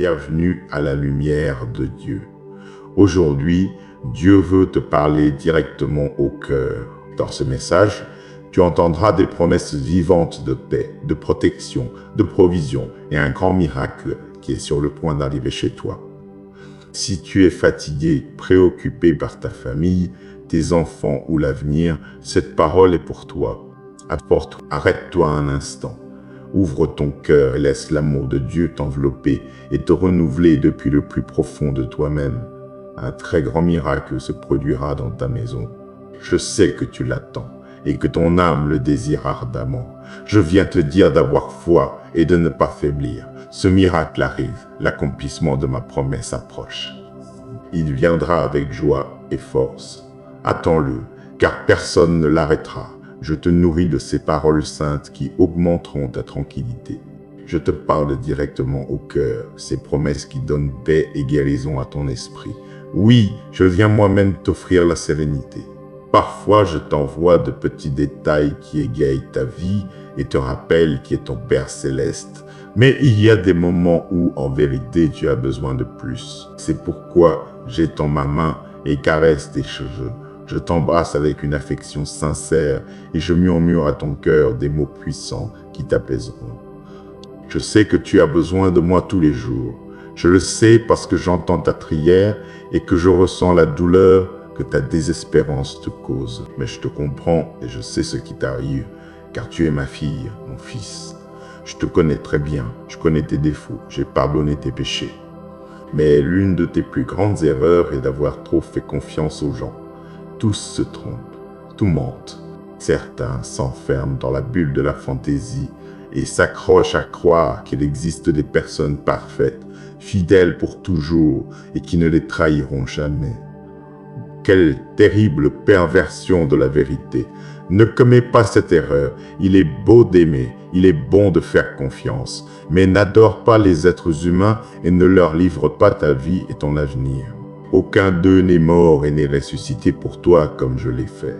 bienvenue à la lumière de Dieu. Aujourd'hui, Dieu veut te parler directement au cœur. Dans ce message, tu entendras des promesses vivantes de paix, de protection, de provision et un grand miracle qui est sur le point d'arriver chez toi. Si tu es fatigué, préoccupé par ta famille, tes enfants ou l'avenir, cette parole est pour toi. Arrête-toi un instant. Ouvre ton cœur et laisse l'amour de Dieu t'envelopper et te renouveler depuis le plus profond de toi-même. Un très grand miracle se produira dans ta maison. Je sais que tu l'attends et que ton âme le désire ardemment. Je viens te dire d'avoir foi et de ne pas faiblir. Ce miracle arrive, l'accomplissement de ma promesse approche. Il viendra avec joie et force. Attends-le, car personne ne l'arrêtera. Je te nourris de ces paroles saintes qui augmenteront ta tranquillité. Je te parle directement au cœur, ces promesses qui donnent paix et guérison à ton esprit. Oui, je viens moi-même t'offrir la sérénité. Parfois, je t'envoie de petits détails qui égayent ta vie et te rappellent qui est ton Père céleste. Mais il y a des moments où, en vérité, tu as besoin de plus. C'est pourquoi j'étends ma main et caresse tes cheveux. Je t'embrasse avec une affection sincère et je murmure à ton cœur des mots puissants qui t'apaiseront. Je sais que tu as besoin de moi tous les jours. Je le sais parce que j'entends ta prière et que je ressens la douleur que ta désespérance te cause. Mais je te comprends et je sais ce qui t'arrive, car tu es ma fille, mon fils. Je te connais très bien, je connais tes défauts, j'ai pardonné tes péchés. Mais l'une de tes plus grandes erreurs est d'avoir trop fait confiance aux gens. Tous se trompent, tout mentent. Certains s'enferment dans la bulle de la fantaisie et s'accrochent à croire qu'il existe des personnes parfaites, fidèles pour toujours et qui ne les trahiront jamais. Quelle terrible perversion de la vérité! Ne commets pas cette erreur. Il est beau d'aimer, il est bon de faire confiance, mais n'adore pas les êtres humains et ne leur livre pas ta vie et ton avenir. Aucun d'eux n'est mort et n'est ressuscité pour toi comme je l'ai fait.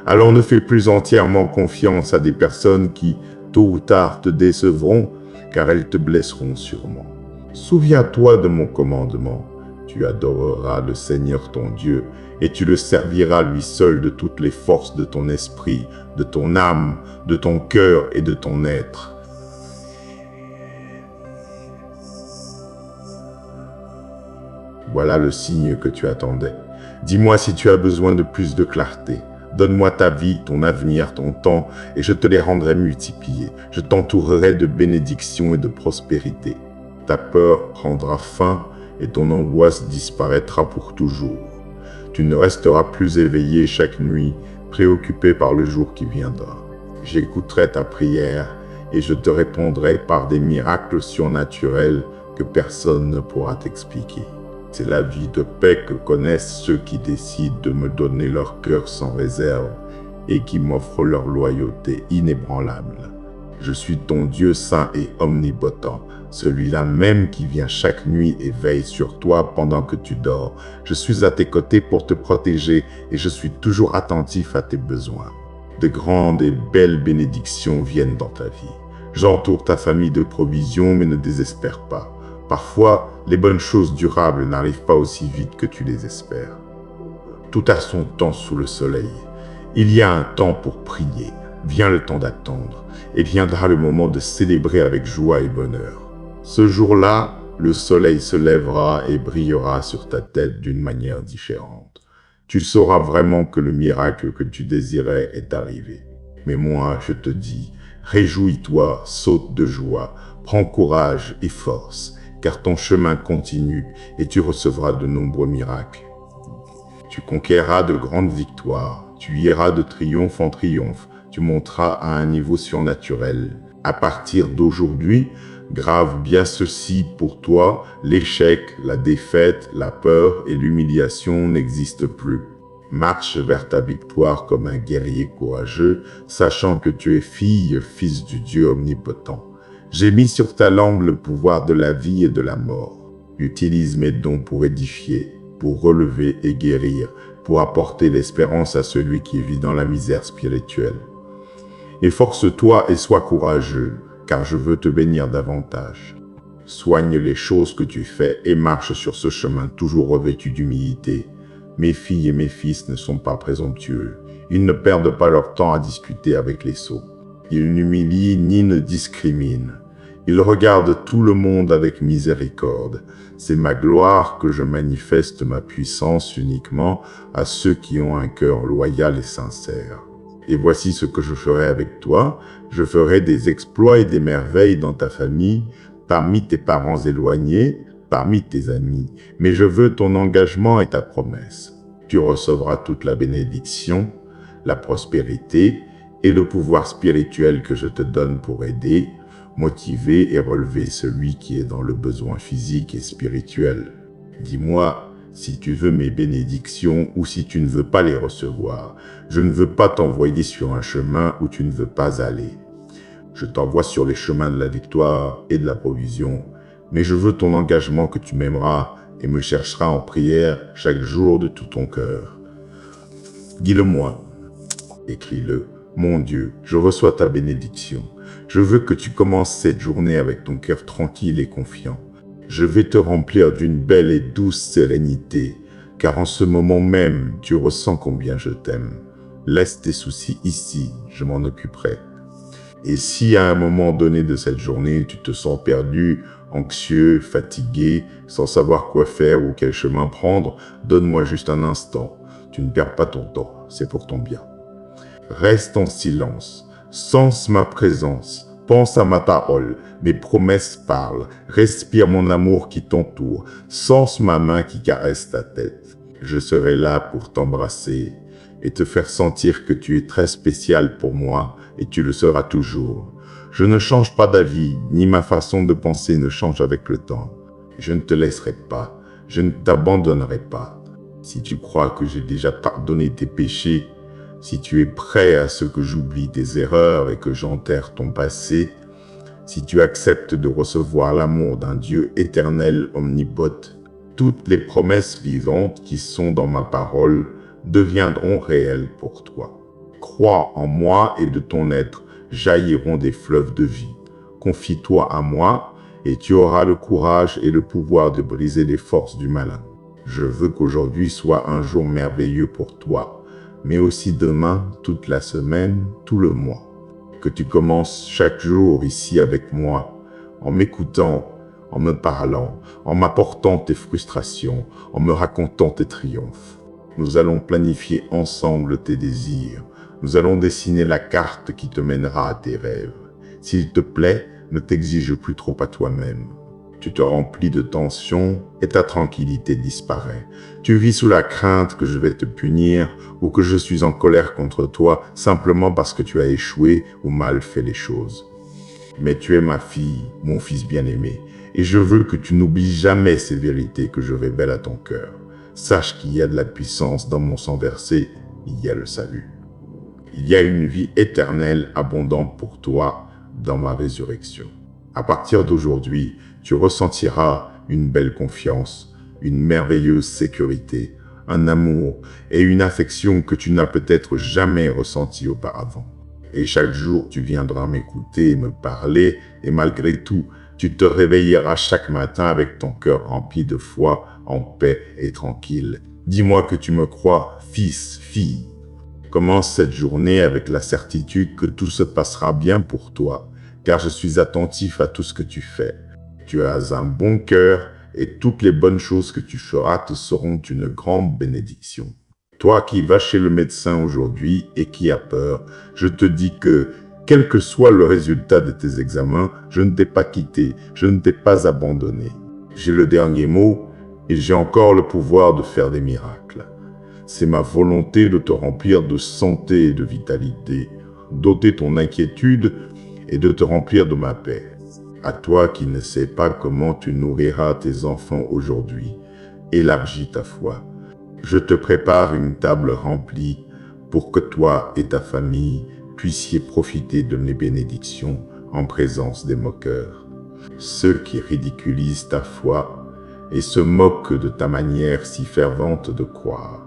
Alors ne fais plus entièrement confiance à des personnes qui, tôt ou tard, te décevront, car elles te blesseront sûrement. Souviens-toi de mon commandement. Tu adoreras le Seigneur ton Dieu, et tu le serviras lui seul de toutes les forces de ton esprit, de ton âme, de ton cœur et de ton être. Voilà le signe que tu attendais. Dis-moi si tu as besoin de plus de clarté. Donne-moi ta vie, ton avenir, ton temps, et je te les rendrai multipliés. Je t'entourerai de bénédictions et de prospérité. Ta peur prendra fin et ton angoisse disparaîtra pour toujours. Tu ne resteras plus éveillé chaque nuit, préoccupé par le jour qui viendra. J'écouterai ta prière et je te répondrai par des miracles surnaturels que personne ne pourra t'expliquer. C'est la vie de paix que connaissent ceux qui décident de me donner leur cœur sans réserve et qui m'offrent leur loyauté inébranlable. Je suis ton Dieu saint et omnipotent, celui-là même qui vient chaque nuit et veille sur toi pendant que tu dors. Je suis à tes côtés pour te protéger et je suis toujours attentif à tes besoins. De grandes et belles bénédictions viennent dans ta vie. J'entoure ta famille de provisions, mais ne désespère pas. Parfois, les bonnes choses durables n'arrivent pas aussi vite que tu les espères. Tout a son temps sous le soleil. Il y a un temps pour prier. Vient le temps d'attendre et viendra le moment de célébrer avec joie et bonheur. Ce jour-là, le soleil se lèvera et brillera sur ta tête d'une manière différente. Tu sauras vraiment que le miracle que tu désirais est arrivé. Mais moi, je te dis, réjouis-toi, saute de joie, prends courage et force, car ton chemin continue et tu recevras de nombreux miracles. Tu conquerras de grandes victoires, tu iras de triomphe en triomphe, tu monteras à un niveau surnaturel. À partir d'aujourd'hui, grave bien ceci pour toi, l'échec, la défaite, la peur et l'humiliation n'existent plus. Marche vers ta victoire comme un guerrier courageux, sachant que tu es fille, fils du Dieu omnipotent. J'ai mis sur ta langue le pouvoir de la vie et de la mort. Utilise mes dons pour édifier, pour relever et guérir, pour apporter l'espérance à celui qui vit dans la misère spirituelle. Efforce-toi et sois courageux, car je veux te bénir davantage. Soigne les choses que tu fais et marche sur ce chemin toujours revêtu d'humilité. Mes filles et mes fils ne sont pas présomptueux. Ils ne perdent pas leur temps à discuter avec les sots. Ils n'humilient ni ne discriminent. Ils regardent tout le monde avec miséricorde. C'est ma gloire que je manifeste ma puissance uniquement à ceux qui ont un cœur loyal et sincère. Et voici ce que je ferai avec toi. Je ferai des exploits et des merveilles dans ta famille, parmi tes parents éloignés, parmi tes amis. Mais je veux ton engagement et ta promesse. Tu recevras toute la bénédiction, la prospérité et le pouvoir spirituel que je te donne pour aider, motiver et relever celui qui est dans le besoin physique et spirituel. Dis-moi si tu veux mes bénédictions ou si tu ne veux pas les recevoir. Je ne veux pas t'envoyer sur un chemin où tu ne veux pas aller. Je t'envoie sur les chemins de la victoire et de la provision, mais je veux ton engagement que tu m'aimeras et me chercheras en prière chaque jour de tout ton cœur. Dis-le-moi, écris-le. Mon Dieu, je reçois ta bénédiction. Je veux que tu commences cette journée avec ton cœur tranquille et confiant. Je vais te remplir d'une belle et douce sérénité, car en ce moment même, tu ressens combien je t'aime. Laisse tes soucis ici, je m'en occuperai. Et si à un moment donné de cette journée, tu te sens perdu, anxieux, fatigué, sans savoir quoi faire ou quel chemin prendre, donne-moi juste un instant. Tu ne perds pas ton temps, c'est pour ton bien. Reste en silence, sens ma présence, pense à ma parole, mes promesses parlent, respire mon amour qui t'entoure, sens ma main qui caresse ta tête. Je serai là pour t'embrasser et te faire sentir que tu es très spécial pour moi et tu le seras toujours. Je ne change pas d'avis, ni ma façon de penser ne change avec le temps. Je ne te laisserai pas, je ne t'abandonnerai pas. Si tu crois que j'ai déjà pardonné tes péchés, si tu es prêt à ce que j'oublie tes erreurs et que j'enterre ton passé, si tu acceptes de recevoir l'amour d'un Dieu éternel omnipotent, toutes les promesses vivantes qui sont dans ma parole deviendront réelles pour toi. Crois en moi et de ton être jailliront des fleuves de vie. Confie-toi à moi et tu auras le courage et le pouvoir de briser les forces du malin. Je veux qu'aujourd'hui soit un jour merveilleux pour toi, mais aussi demain, toute la semaine, tout le mois. Que tu commences chaque jour ici avec moi, en m'écoutant, en me parlant, en m'apportant tes frustrations, en me racontant tes triomphes. Nous allons planifier ensemble tes désirs. Nous allons dessiner la carte qui te mènera à tes rêves. S'il te plaît, ne t'exige plus trop à toi-même. Tu te remplis de tension et ta tranquillité disparaît. Tu vis sous la crainte que je vais te punir ou que je suis en colère contre toi simplement parce que tu as échoué ou mal fait les choses. Mais tu es ma fille, mon fils bien-aimé, et je veux que tu n'oublies jamais ces vérités que je révèle à ton cœur. Sache qu'il y a de la puissance dans mon sang versé, il y a le salut. Il y a une vie éternelle abondante pour toi dans ma résurrection. À partir d'aujourd'hui, tu ressentiras une belle confiance, une merveilleuse sécurité, un amour et une affection que tu n'as peut-être jamais ressenti auparavant. Et chaque jour, tu viendras m'écouter, me parler, et malgré tout, tu te réveilleras chaque matin avec ton cœur rempli de foi, en paix et tranquille. Dis-moi que tu me crois, fils, fille. Commence cette journée avec la certitude que tout se passera bien pour toi, car je suis attentif à tout ce que tu fais. Tu as un bon cœur et toutes les bonnes choses que tu feras te seront une grande bénédiction. Toi qui vas chez le médecin aujourd'hui et qui as peur, je te dis que, quel que soit le résultat de tes examens, je ne t'ai pas quitté, je ne t'ai pas abandonné. J'ai le dernier mot et j'ai encore le pouvoir de faire des miracles. C'est ma volonté de te remplir de santé et de vitalité, d'ôter ton inquiétude et de te remplir de ma paix. À toi qui ne sais pas comment tu nourriras tes enfants aujourd'hui, élargis ta foi. Je te prépare une table remplie pour que toi et ta famille puissiez profiter de mes bénédictions en présence des moqueurs. Ceux qui ridiculisent ta foi et se moquent de ta manière si fervente de croire.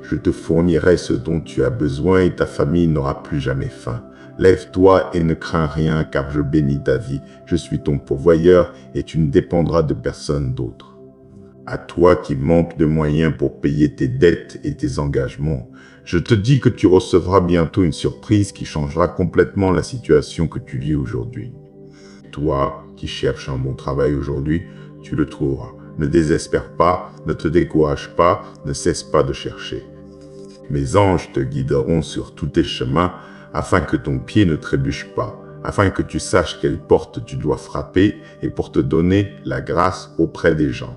Je te fournirai ce dont tu as besoin et ta famille n'aura plus jamais faim. Lève-toi et ne crains rien, car je bénis ta vie. Je suis ton pourvoyeur et tu ne dépendras de personne d'autre. À toi qui manques de moyens pour payer tes dettes et tes engagements, je te dis que tu recevras bientôt une surprise qui changera complètement la situation que tu vis aujourd'hui. Toi qui cherches un bon travail aujourd'hui, tu le trouveras. Ne désespère pas, ne te décourage pas, ne cesse pas de chercher. Mes anges te guideront sur tous tes chemins afin que ton pied ne trébuche pas, afin que tu saches quelle porte tu dois frapper et pour te donner la grâce auprès des gens.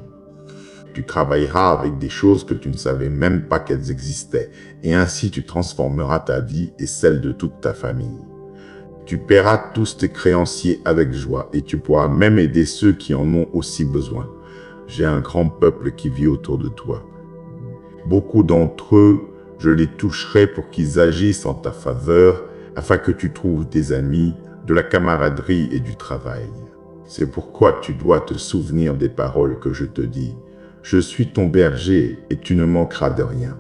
Tu travailleras avec des choses que tu ne savais même pas qu'elles existaient, et ainsi tu transformeras ta vie et celle de toute ta famille. Tu paieras tous tes créanciers avec joie, et tu pourras même aider ceux qui en ont aussi besoin. J'ai un grand peuple qui vit autour de toi. Beaucoup d'entre eux, je les toucherai pour qu'ils agissent en ta faveur, afin que tu trouves des amis, de la camaraderie et du travail. C'est pourquoi tu dois te souvenir des paroles que je te dis. Je suis ton berger et tu ne manqueras de rien.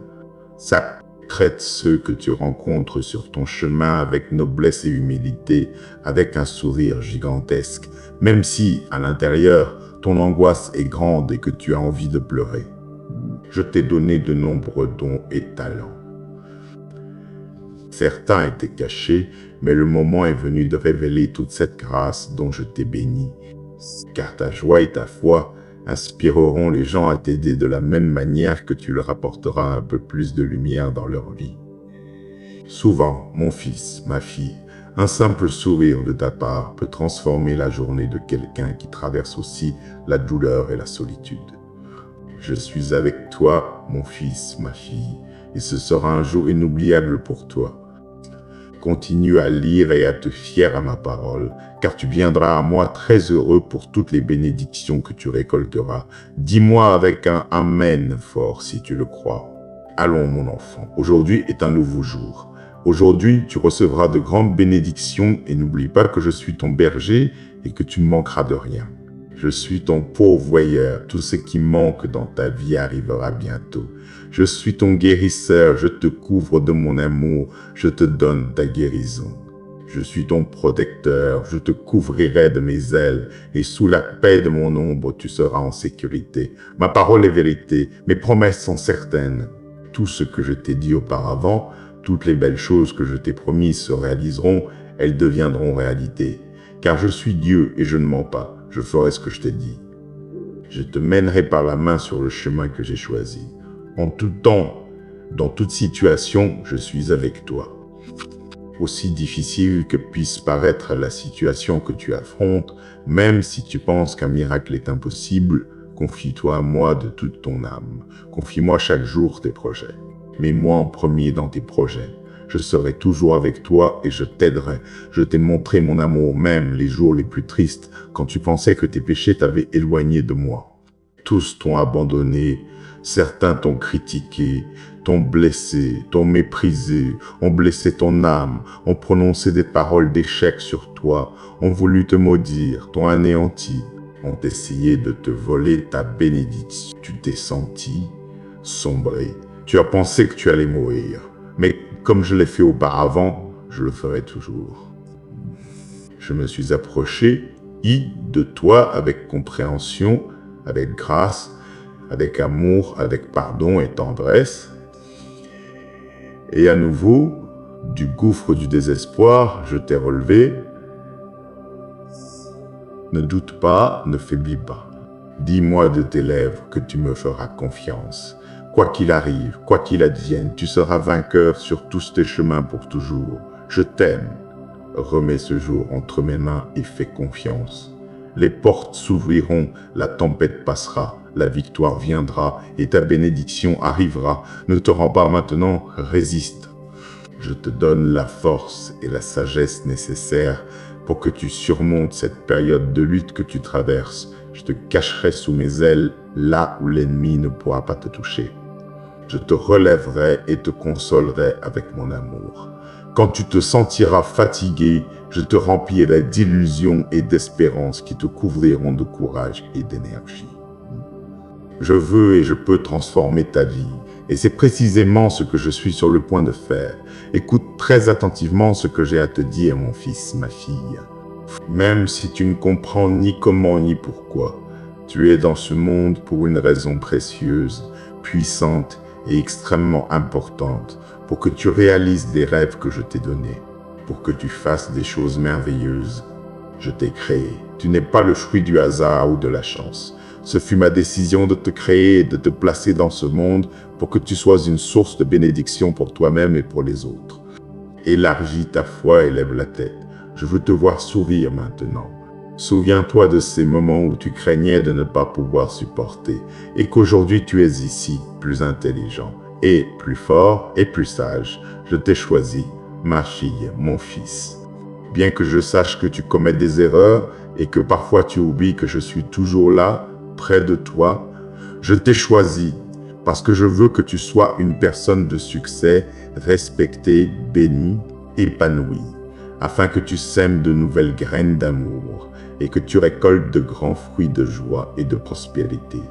Ça traite ceux que tu rencontres sur ton chemin avec noblesse et humilité, avec un sourire gigantesque, même si, à l'intérieur, ton angoisse est grande et que tu as envie de pleurer. Je t'ai donné de nombreux dons et talents. Certains étaient cachés, mais le moment est venu de révéler toute cette grâce dont je t'ai béni, car ta joie et ta foi inspireront les gens à t'aider de la même manière que tu leur apporteras un peu plus de lumière dans leur vie. Souvent, mon fils, ma fille, un simple sourire de ta part peut transformer la journée de quelqu'un qui traverse aussi la douleur et la solitude. Je suis avec toi, mon fils, ma fille, et ce sera un jour inoubliable pour toi. Continue à lire et à te fier à ma parole, car tu viendras à moi très heureux pour toutes les bénédictions que tu récolteras. Dis-moi avec un Amen fort si tu le crois. Allons mon enfant, aujourd'hui est un nouveau jour. Aujourd'hui, tu recevras de grandes bénédictions et n'oublie pas que je suis ton berger et que tu ne manqueras de rien. Je suis ton pourvoyeur, tout ce qui manque dans ta vie arrivera bientôt. Je suis ton guérisseur, je te couvre de mon amour, je te donne ta guérison. Je suis ton protecteur, je te couvrirai de mes ailes, et sous la paix de mon ombre, tu seras en sécurité. Ma parole est vérité, mes promesses sont certaines. Tout ce que je t'ai dit auparavant, toutes les belles choses que je t'ai promises se réaliseront, elles deviendront réalité. Car je suis Dieu et je ne mens pas. Je ferai ce que je t'ai dit. Je te mènerai par la main sur le chemin que j'ai choisi. En tout temps, dans toute situation, je suis avec toi. Aussi difficile que puisse paraître la situation que tu affrontes, même si tu penses qu'un miracle est impossible, confie-toi à moi de toute ton âme. Confie-moi chaque jour tes projets. Mets-moi en premier dans tes projets. Je serai toujours avec toi et je t'aiderai. Je t'ai montré mon amour même les jours les plus tristes, quand tu pensais que tes péchés t'avaient éloigné de moi. Tous t'ont abandonné, certains t'ont critiqué, t'ont blessé, t'ont méprisé, ont blessé ton âme, ont prononcé des paroles d'échec sur toi, ont voulu te maudire, t'ont anéanti, ont essayé de te voler ta bénédiction. Tu t'es senti sombré. Tu as pensé que tu allais mourir, mais comme je l'ai fait auparavant, je le ferai toujours. Je me suis approché de toi avec compréhension, avec grâce, avec amour, avec pardon et tendresse. Et à nouveau, du gouffre du désespoir, je t'ai relevé. Ne doute pas, ne faiblis pas. Dis-moi de tes lèvres que tu me feras confiance. Quoi qu'il arrive, quoi qu'il advienne, tu seras vainqueur sur tous tes chemins pour toujours. Je t'aime. Remets ce jour entre mes mains et fais confiance. Les portes s'ouvriront, la tempête passera, la victoire viendra et ta bénédiction arrivera. Ne te rends pas maintenant, résiste. Je te donne la force et la sagesse nécessaires pour que tu surmontes cette période de lutte que tu traverses. Je te cacherai sous mes ailes, là où l'ennemi ne pourra pas te toucher. Je te relèverai et te consolerai avec mon amour. Quand tu te sentiras fatigué, je te remplirai d'illusions et d'espérances qui te couvriront de courage et d'énergie. Je veux et je peux transformer ta vie Et c'est précisément ce que je suis sur le point de faire. Écoute très attentivement ce que j'ai à te dire, mon fils, ma fille. Même si tu ne comprends ni comment ni pourquoi, tu es dans ce monde pour une raison précieuse, puissante et extrêmement importante, pour que tu réalises des rêves que je t'ai donnés, pour que tu fasses des choses merveilleuses. Je t'ai créé. Tu n'es pas le fruit du hasard ou de la chance. Ce fut ma décision de te créer et de te placer dans ce monde pour que tu sois une source de bénédiction pour toi-même et pour les autres. Élargis ta foi et lève la tête. Je veux te voir sourire maintenant. Souviens-toi de ces moments où tu craignais de ne pas pouvoir supporter et qu'aujourd'hui tu es ici, plus intelligent et plus fort et plus sage. Je t'ai choisi, ma fille, mon fils. Bien que je sache que tu commets des erreurs et que parfois tu oublies que je suis toujours là, près de toi, je t'ai choisi parce que je veux que tu sois une personne de succès, respectée, bénie, épanouie, afin que tu sèmes de nouvelles graines d'amour et que tu récoltes de grands fruits de joie et de prospérité.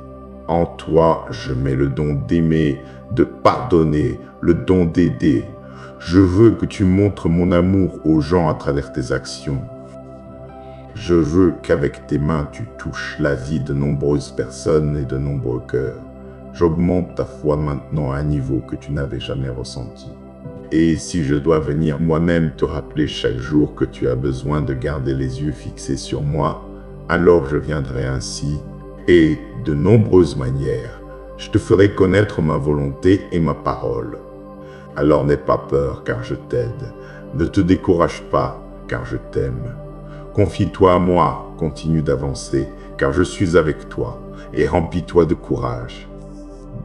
En toi, je mets le don d'aimer, de pardonner, le don d'aider. Je veux que tu montres mon amour aux gens à travers tes actions. Je veux qu'avec tes mains, tu touches la vie de nombreuses personnes et de nombreux cœurs. J'augmente ta foi maintenant à un niveau que tu n'avais jamais ressenti. Et si je dois venir moi-même te rappeler chaque jour que tu as besoin de garder les yeux fixés sur moi, alors je viendrai ainsi et de nombreuses manières. Je te ferai connaître ma volonté et ma parole. Alors n'aie pas peur car je t'aide. Ne te décourage pas car je t'aime. Confie-toi à moi, continue d'avancer, car je suis avec toi, et remplis-toi de courage.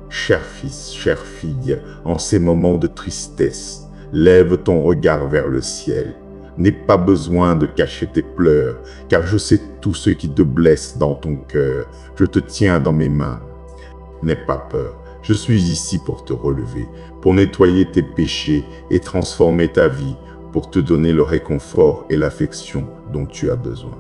Cher fils, chère fille, en ces moments de tristesse, lève ton regard vers le ciel. N'aie pas besoin de cacher tes pleurs, car je sais tout ce qui te blesse dans ton cœur. Je te tiens dans mes mains. N'aie pas peur, je suis ici pour te relever, pour nettoyer tes péchés et transformer ta vie, pour te donner le réconfort et l'affection dont tu as besoin.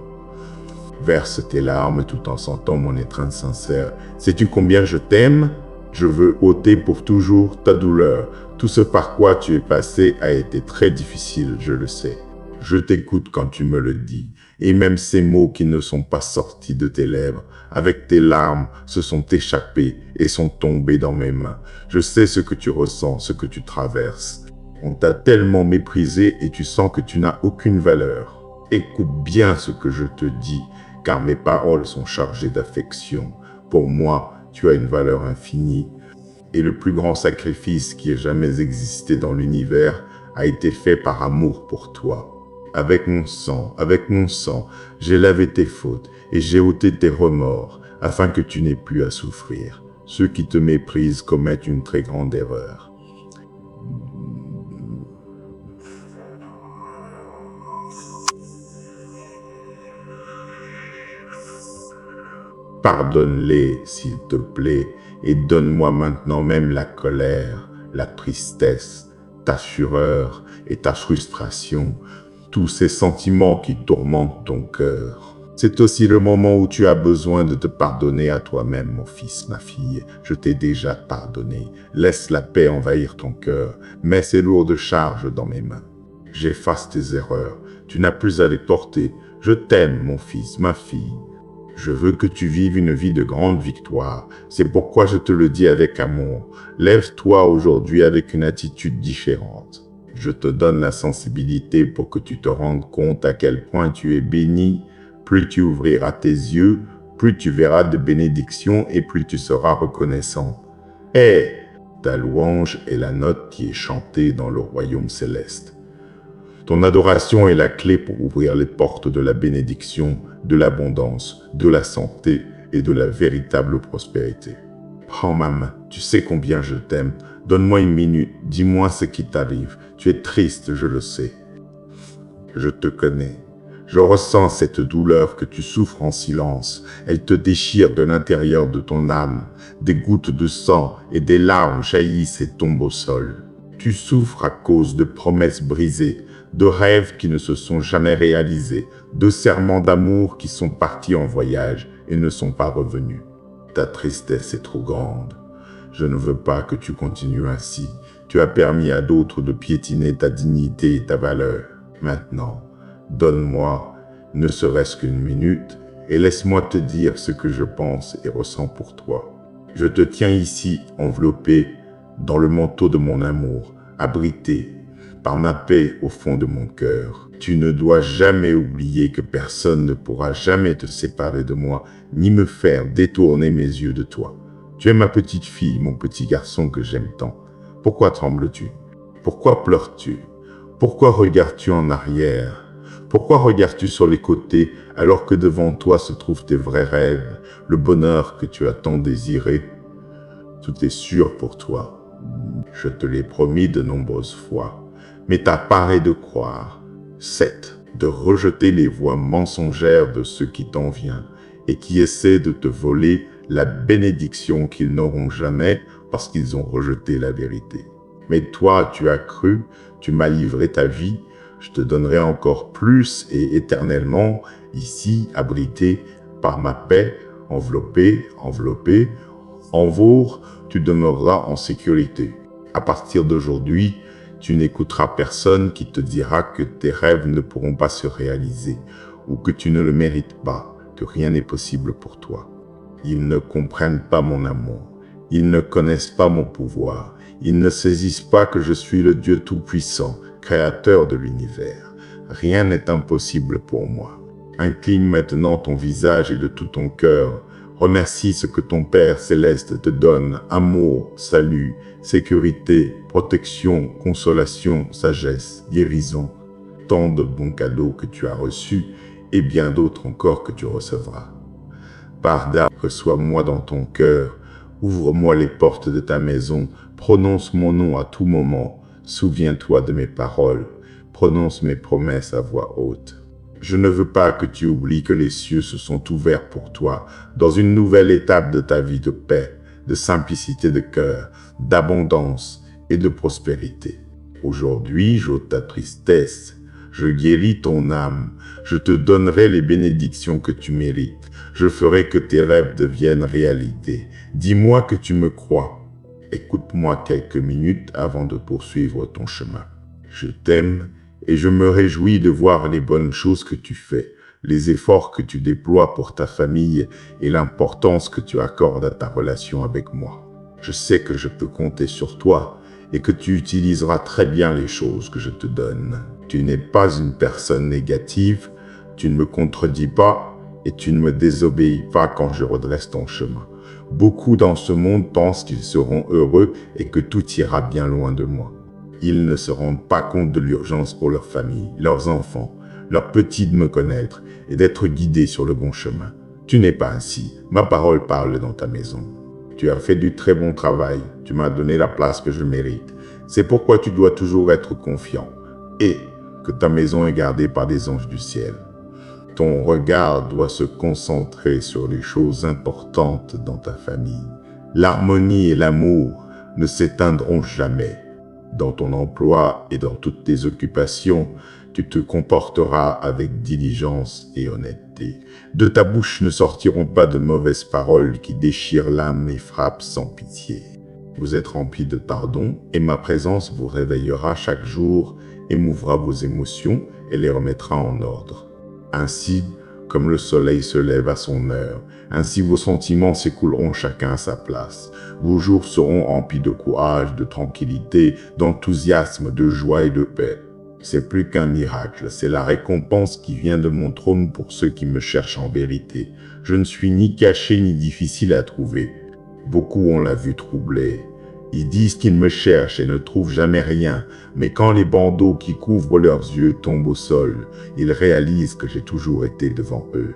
Verse tes larmes tout en sentant mon étreinte sincère. Sais-tu combien je t'aime? Je veux ôter pour toujours ta douleur. Tout ce par quoi tu es passé a été très difficile, je le sais. Je t'écoute quand tu me le dis, et même ces mots qui ne sont pas sortis de tes lèvres, avec tes larmes, se sont échappés et sont tombés dans mes mains. Je sais ce que tu ressens, ce que tu traverses. On t'a tellement méprisé et tu sens que tu n'as aucune valeur. Écoute bien ce que je te dis, car mes paroles sont chargées d'affection. Pour moi, tu as une valeur infinie. Et le plus grand sacrifice qui ait jamais existé dans l'univers a été fait par amour pour toi. Avec mon sang, j'ai lavé tes fautes et j'ai ôté tes remords, afin que tu n'aies plus à souffrir. Ceux qui te méprisent commettent une très grande erreur. Pardonne-les, s'il te plaît, et donne-moi maintenant même la colère, la tristesse, ta fureur et ta frustration, tous ces sentiments qui tourmentent ton cœur. C'est aussi le moment où tu as besoin de te pardonner à toi-même, mon fils, ma fille. Je t'ai déjà pardonné. Laisse la paix envahir ton cœur. Mets ces lourdes charges dans mes mains. J'efface tes erreurs. Tu n'as plus à les porter. Je t'aime, mon fils, ma fille. Je veux que tu vives une vie de grande victoire. C'est pourquoi je te le dis avec amour. Lève-toi aujourd'hui avec une attitude différente. Je te donne la sensibilité pour que tu te rendes compte à quel point tu es béni. Plus tu ouvriras tes yeux, plus tu verras de bénédictions et plus tu seras reconnaissant. Ta louange est la note qui est chantée dans le royaume céleste. Ton adoration est la clé pour ouvrir les portes de la bénédiction, de l'abondance, de la santé et de la véritable prospérité. Prends ma main, tu sais combien je t'aime. Donne-moi une minute, dis-moi ce qui t'arrive. Tu es triste, je le sais. Je te connais. Je ressens cette douleur que tu souffres en silence. Elle te déchire de l'intérieur de ton âme. Des gouttes de sang et des larmes jaillissent et tombent au sol. Tu souffres à cause de promesses brisées, de rêves qui ne se sont jamais réalisés, de serments d'amour qui sont partis en voyage et ne sont pas revenus. Ta tristesse est trop grande. Je ne veux pas que tu continues ainsi. Tu as permis à d'autres de piétiner ta dignité et ta valeur. Maintenant, donne-moi ne serait-ce qu'une minute et laisse-moi te dire ce que je pense et ressens pour toi. Je te tiens ici enveloppé dans le manteau de mon amour, abrité par ma paix au fond de mon cœur. Tu ne dois jamais oublier que personne ne pourra jamais te séparer de moi, ni me faire détourner mes yeux de toi. Tu es ma petite fille, mon petit garçon que j'aime tant. Pourquoi trembles-tu? Pourquoi pleures-tu? Pourquoi regardes-tu en arrière? Pourquoi regardes-tu sur les côtés alors que devant toi se trouvent tes vrais rêves, le bonheur que tu as tant désiré? Tout est sûr pour toi. Je te l'ai promis de nombreuses fois. Mais ta part est de croire. 7. De rejeter les voix mensongères de ceux qui t'en viennent et qui essaient de te voler la bénédiction qu'ils n'auront jamais parce qu'ils ont rejeté la vérité. Mais toi, tu as cru, tu m'as livré ta vie, je te donnerai encore plus et éternellement, ici, abrité par ma paix, enveloppé, envour, tu demeureras en sécurité. À partir d'aujourd'hui, tu n'écouteras personne qui te dira que tes rêves ne pourront pas se réaliser ou que tu ne le mérites pas, que rien n'est possible pour toi. Ils ne comprennent pas mon amour. Ils ne connaissent pas mon pouvoir. Ils ne saisissent pas que je suis le Dieu Tout-Puissant, créateur de l'univers. Rien n'est impossible pour moi. Incline maintenant ton visage et de tout ton cœur. Remercie ce que ton Père céleste te donne, amour, salut, sécurité, protection, consolation, sagesse, guérison. Tant de bons cadeaux que tu as reçus et bien d'autres encore que tu recevras. Pardon, reçois-moi dans ton cœur, ouvre-moi les portes de ta maison, prononce mon nom à tout moment, souviens-toi de mes paroles, prononce mes promesses à voix haute. Je ne veux pas que tu oublies que les cieux se sont ouverts pour toi dans une nouvelle étape de ta vie de paix, de simplicité de cœur, d'abondance et de prospérité. Aujourd'hui, j'ôte ta tristesse, je guéris ton âme, je te donnerai les bénédictions que tu mérites, je ferai que tes rêves deviennent réalité. Dis-moi que tu me crois. Écoute-moi quelques minutes avant de poursuivre ton chemin. Je t'aime et je me réjouis de voir les bonnes choses que tu fais, les efforts que tu déploies pour ta famille et l'importance que tu accordes à ta relation avec moi. Je sais que je peux compter sur toi et que tu utiliseras très bien les choses que je te donne. Tu n'es pas une personne négative, tu ne me contredis pas et tu ne me désobéis pas quand je redresse ton chemin. Beaucoup dans ce monde pensent qu'ils seront heureux et que tout ira bien loin de moi. Ils ne se rendent pas compte de l'urgence pour leur famille, leurs enfants, leurs petits de me connaître et d'être guidés sur le bon chemin. Tu n'es pas ainsi. Ma parole parle dans ta maison. Tu as fait du très bon travail. Tu m'as donné la place que je mérite. C'est pourquoi tu dois toujours être confiant et que ta maison est gardée par des anges du ciel. Ton regard doit se concentrer sur les choses importantes dans ta famille. L'harmonie et l'amour ne s'éteindront jamais. Dans ton emploi et dans toutes tes occupations, tu te comporteras avec diligence et honnêteté. De ta bouche ne sortiront pas de mauvaises paroles qui déchirent l'âme et frappent sans pitié. Vous êtes remplis de pardon et ma présence vous réveillera chaque jour, émouvra vos émotions et les remettra en ordre. Ainsi, comme le soleil se lève à son heure, ainsi vos sentiments s'écouleront chacun à sa place. Vos jours seront remplis de courage, de tranquillité, d'enthousiasme, de joie et de paix. C'est plus qu'un miracle, c'est la récompense qui vient de mon trône pour ceux qui me cherchent en vérité. Je ne suis ni caché ni difficile à trouver. Beaucoup ont la vue troublée. Ils disent qu'ils me cherchent et ne trouvent jamais rien, mais quand les bandeaux qui couvrent leurs yeux tombent au sol, ils réalisent que j'ai toujours été devant eux.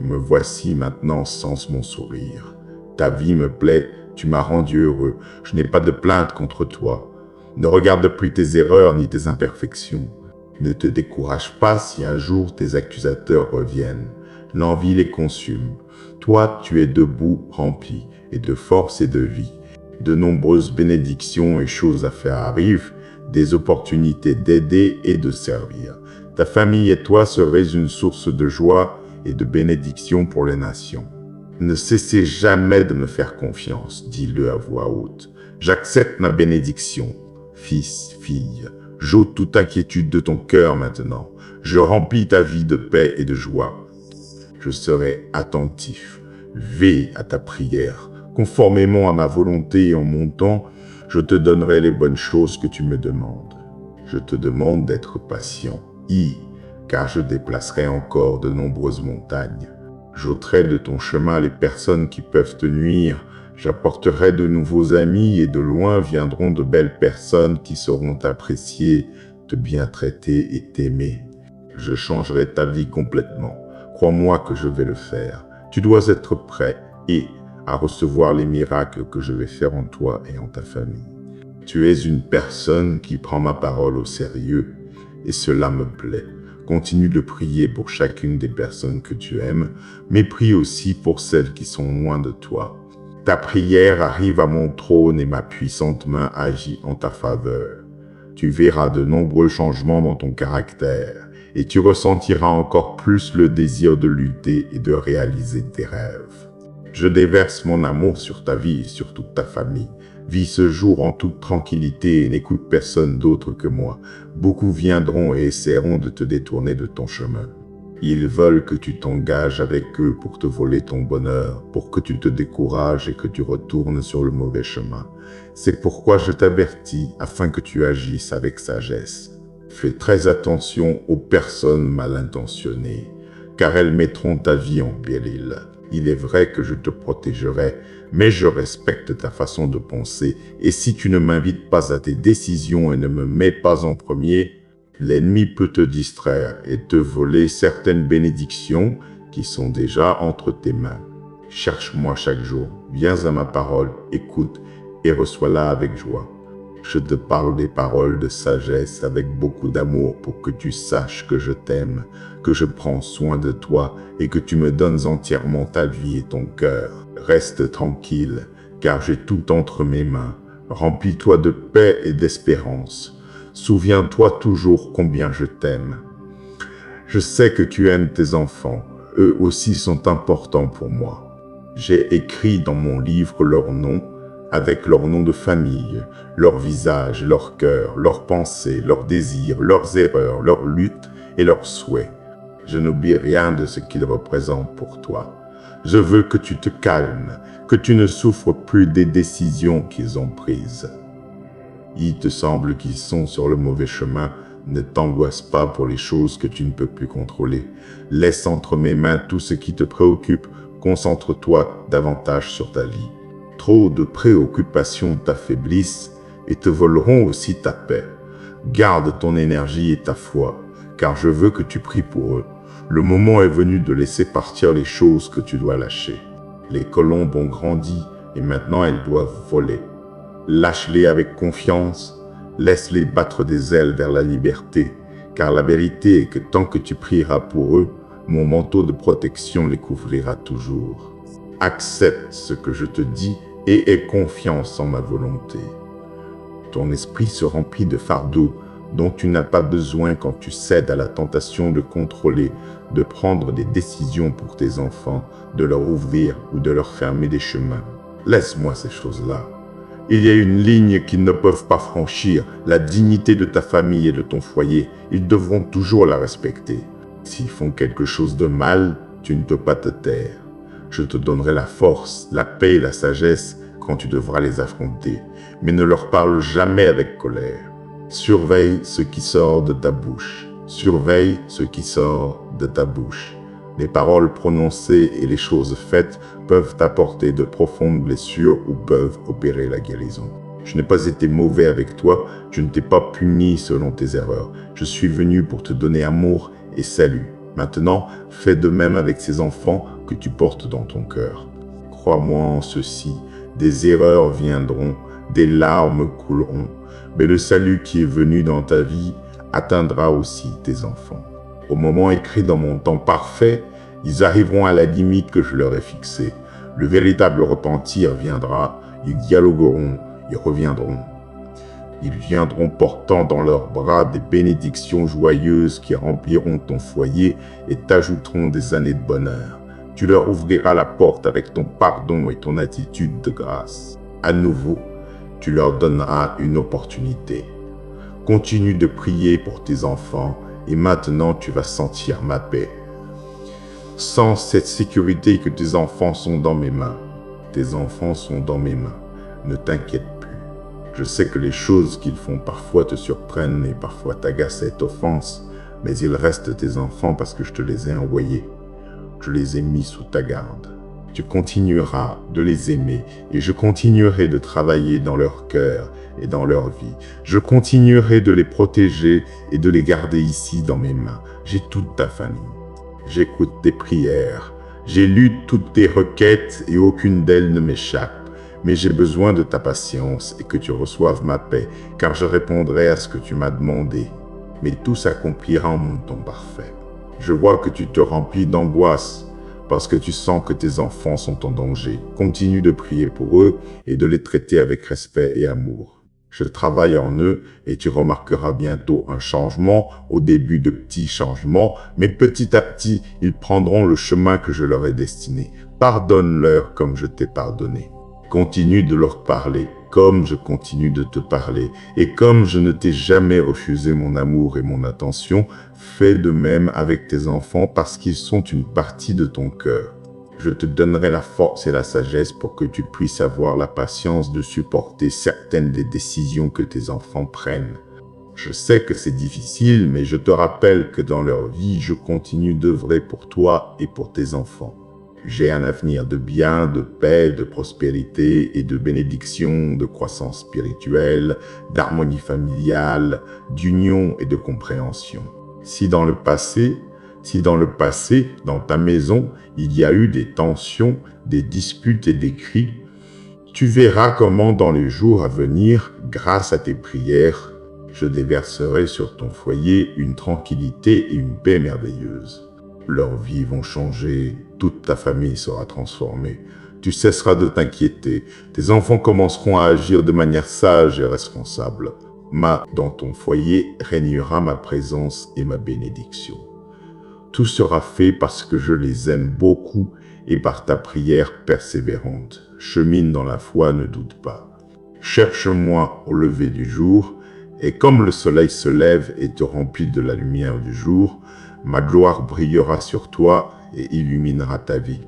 Me voici maintenant sans mon sourire. Ta vie me plaît, tu m'as rendu heureux, je n'ai pas de plainte contre toi. Ne regarde plus tes erreurs ni tes imperfections. Ne te décourage pas si un jour tes accusateurs reviennent. L'envie les consume. Toi, tu es debout, rempli, et de force et de vie. De nombreuses bénédictions et choses à faire arrivent, des opportunités d'aider et de servir. Ta famille et toi serez une source de joie et de bénédiction pour les nations. Ne cessez jamais de me faire confiance, dis-le à voix haute. J'accepte ma bénédiction. Fils, fille, j'ôte toute inquiétude de ton cœur maintenant. Je remplis ta vie de paix et de joie. Je serai attentif. Veille à ta prière. Conformément à ma volonté et en mon temps, je te donnerai les bonnes choses que tu me demandes. Je te demande d'être patient, car je déplacerai encore de nombreuses montagnes. J'ôterai de ton chemin les personnes qui peuvent te nuire. J'apporterai de nouveaux amis et de loin viendront de belles personnes qui sauront t'apprécier, te bien traiter et t'aimer. Je changerai ta vie complètement. Crois-moi que je vais le faire. Tu dois être prêt à recevoir les miracles que je vais faire en toi et en ta famille. Tu es une personne qui prend ma parole au sérieux et cela me plaît. Continue de prier pour chacune des personnes que tu aimes, mais prie aussi pour celles qui sont loin de toi. Ta prière arrive à mon trône et ma puissante main agit en ta faveur. Tu verras de nombreux changements dans ton caractère et tu ressentiras encore plus le désir de lutter et de réaliser tes rêves. Je déverse mon amour sur ta vie et sur toute ta famille. Vis ce jour en toute tranquillité et n'écoute personne d'autre que moi. Beaucoup viendront et essaieront de te détourner de ton chemin. Ils veulent que tu t'engages avec eux pour te voler ton bonheur, pour que tu te décourages et que tu retournes sur le mauvais chemin. C'est pourquoi je t'avertis afin que tu agisses avec sagesse. Fais très attention aux personnes mal intentionnées, car elles mettront ta vie en péril. Il est vrai que je te protégerai, mais je respecte ta façon de penser, et si tu ne m'invites pas à tes décisions et ne me mets pas en premier, l'ennemi peut te distraire et te voler certaines bénédictions qui sont déjà entre tes mains. Cherche-moi chaque jour, viens à ma parole, écoute et reçois-la avec joie. Je te parle des paroles de sagesse avec beaucoup d'amour pour que tu saches que je t'aime, que je prends soin de toi et que tu me donnes entièrement ta vie et ton cœur. Reste tranquille, car j'ai tout entre mes mains. Remplis-toi de paix et d'espérance. Souviens-toi toujours combien je t'aime. Je sais que tu aimes tes enfants. Eux aussi sont importants pour moi. J'ai écrit dans mon livre leurs noms, avec leur nom de famille, leur visage, leur cœur, leurs pensées, leurs désirs, leurs erreurs, leurs luttes et leurs souhaits. Je n'oublie rien de ce qu'ils représentent pour toi. Je veux que tu te calmes, que tu ne souffres plus des décisions qu'ils ont prises. Il te semble qu'ils sont sur le mauvais chemin. Ne t'angoisse pas pour les choses que tu ne peux plus contrôler. Laisse entre mes mains tout ce qui te préoccupe. Concentre-toi davantage sur ta vie. Trop de préoccupations t'affaiblissent et te voleront aussi ta paix. Garde ton énergie et ta foi, car je veux que tu pries pour eux. Le moment est venu de laisser partir les choses que tu dois lâcher. Les colombes ont grandi et maintenant elles doivent voler. Lâche-les avec confiance, laisse-les battre des ailes vers la liberté, car la vérité est que tant que tu prieras pour eux, mon manteau de protection les couvrira toujours. Accepte ce que je te dis et aie confiance en ma volonté. Ton esprit se remplit de fardeaux dont tu n'as pas besoin quand tu cèdes à la tentation de contrôler, de prendre des décisions pour tes enfants, de leur ouvrir ou de leur fermer des chemins. Laisse-moi ces choses-là. Il y a une ligne qu'ils ne peuvent pas franchir, la dignité de ta famille et de ton foyer. Ils devront toujours la respecter. S'ils font quelque chose de mal, tu ne peux pas te taire. Je te donnerai la force, la paix et la sagesse quand tu devras les affronter, mais ne leur parle jamais avec colère. Surveille ce qui sort de ta bouche. Surveille ce qui sort de ta bouche. Les paroles prononcées et les choses faites peuvent apporter de profondes blessures ou peuvent opérer la guérison. Je n'ai pas été mauvais avec toi, je ne t'ai pas puni selon tes erreurs. Je suis venu pour te donner amour et salut. Maintenant, fais de même avec ces enfants que tu portes dans ton cœur. Crois-moi en ceci, des erreurs viendront, des larmes couleront, mais le salut qui est venu dans ta vie atteindra aussi tes enfants. Au moment écrit dans mon temps parfait, ils arriveront à la limite que je leur ai fixée. Le véritable repentir viendra, ils dialogueront, ils reviendront. Ils viendront portant dans leurs bras des bénédictions joyeuses qui rempliront ton foyer et t'ajouteront des années de bonheur. Tu leur ouvriras la porte avec ton pardon et ton attitude de grâce. À nouveau, tu leur donneras une opportunité. Continue de prier pour tes enfants et maintenant tu vas sentir ma paix. Sens cette sécurité que tes enfants sont dans mes mains. Tes enfants sont dans mes mains. Ne t'inquiète plus. Je sais que les choses qu'ils font parfois te surprennent et parfois t'agacent et t'offensent, mais ils restent tes enfants parce que je te les ai envoyés. Je les ai mis sous ta garde. Tu continueras de les aimer et je continuerai de travailler dans leur cœur et dans leur vie. Je continuerai de les protéger et de les garder ici dans mes mains. J'ai toute ta famille. J'écoute tes prières. J'ai lu toutes tes requêtes et aucune d'elles ne m'échappe. Mais j'ai besoin de ta patience et que tu reçoives ma paix, car je répondrai à ce que tu m'as demandé. Mais tout s'accomplira en mon temps parfait. Je vois que tu te remplis d'angoisse parce que tu sens que tes enfants sont en danger. Continue de prier pour eux et de les traiter avec respect et amour. Je travaille en eux et tu remarqueras bientôt un changement, au début de petits changements, mais petit à petit, ils prendront le chemin que je leur ai destiné. Pardonne-leur comme je t'ai pardonné. Continue de leur parler comme je continue de te parler. Et comme je ne t'ai jamais refusé mon amour et mon attention, fais de même avec tes enfants parce qu'ils sont une partie de ton cœur. Je te donnerai la force et la sagesse pour que tu puisses avoir la patience de supporter certaines des décisions que tes enfants prennent. Je sais que c'est difficile, mais je te rappelle que dans leur vie, je continue d'œuvrer pour toi et pour tes enfants. J'ai un avenir de bien, de paix, de prospérité et de bénédiction, de croissance spirituelle, d'harmonie familiale, d'union et de compréhension. Si dans le passé, dans ta maison, il y a eu des tensions, des disputes et des cris, tu verras comment dans les jours à venir, grâce à tes prières, je déverserai sur ton foyer une tranquillité et une paix merveilleuse. Leurs vies vont changer, toute ta famille sera transformée. Tu cesseras de t'inquiéter, tes enfants commenceront à agir de manière sage et responsable. Dans ton foyer régnera ma présence et ma bénédiction. Tout sera fait parce que je les aime beaucoup et par ta prière persévérante. Chemine dans la foi, ne doute pas. Cherche-moi au lever du jour, et comme le soleil se lève et te remplit de la lumière du jour, ma gloire brillera sur toi et illuminera ta vie.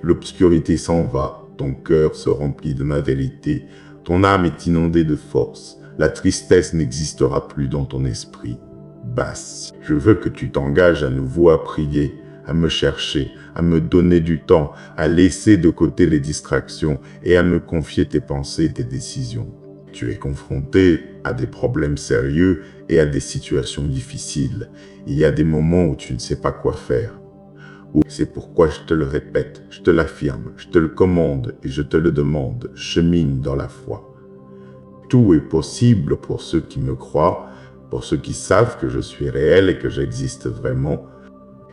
L'obscurité s'en va, ton cœur se remplit de ma vérité, ton âme est inondée de force, la tristesse n'existera plus dans ton esprit. Basse, je veux que tu t'engages à nouveau à prier, à me chercher, à me donner du temps, à laisser de côté les distractions et à me confier tes pensées et tes décisions. Tu es confronté à des problèmes sérieux et à des situations difficiles. Il y a des moments où tu ne sais pas quoi faire. C'est pourquoi je te le répète, je te l'affirme, je te le commande et je te le demande, chemine dans la foi. Tout est possible pour ceux qui me croient, pour ceux qui savent que je suis réel et que j'existe vraiment,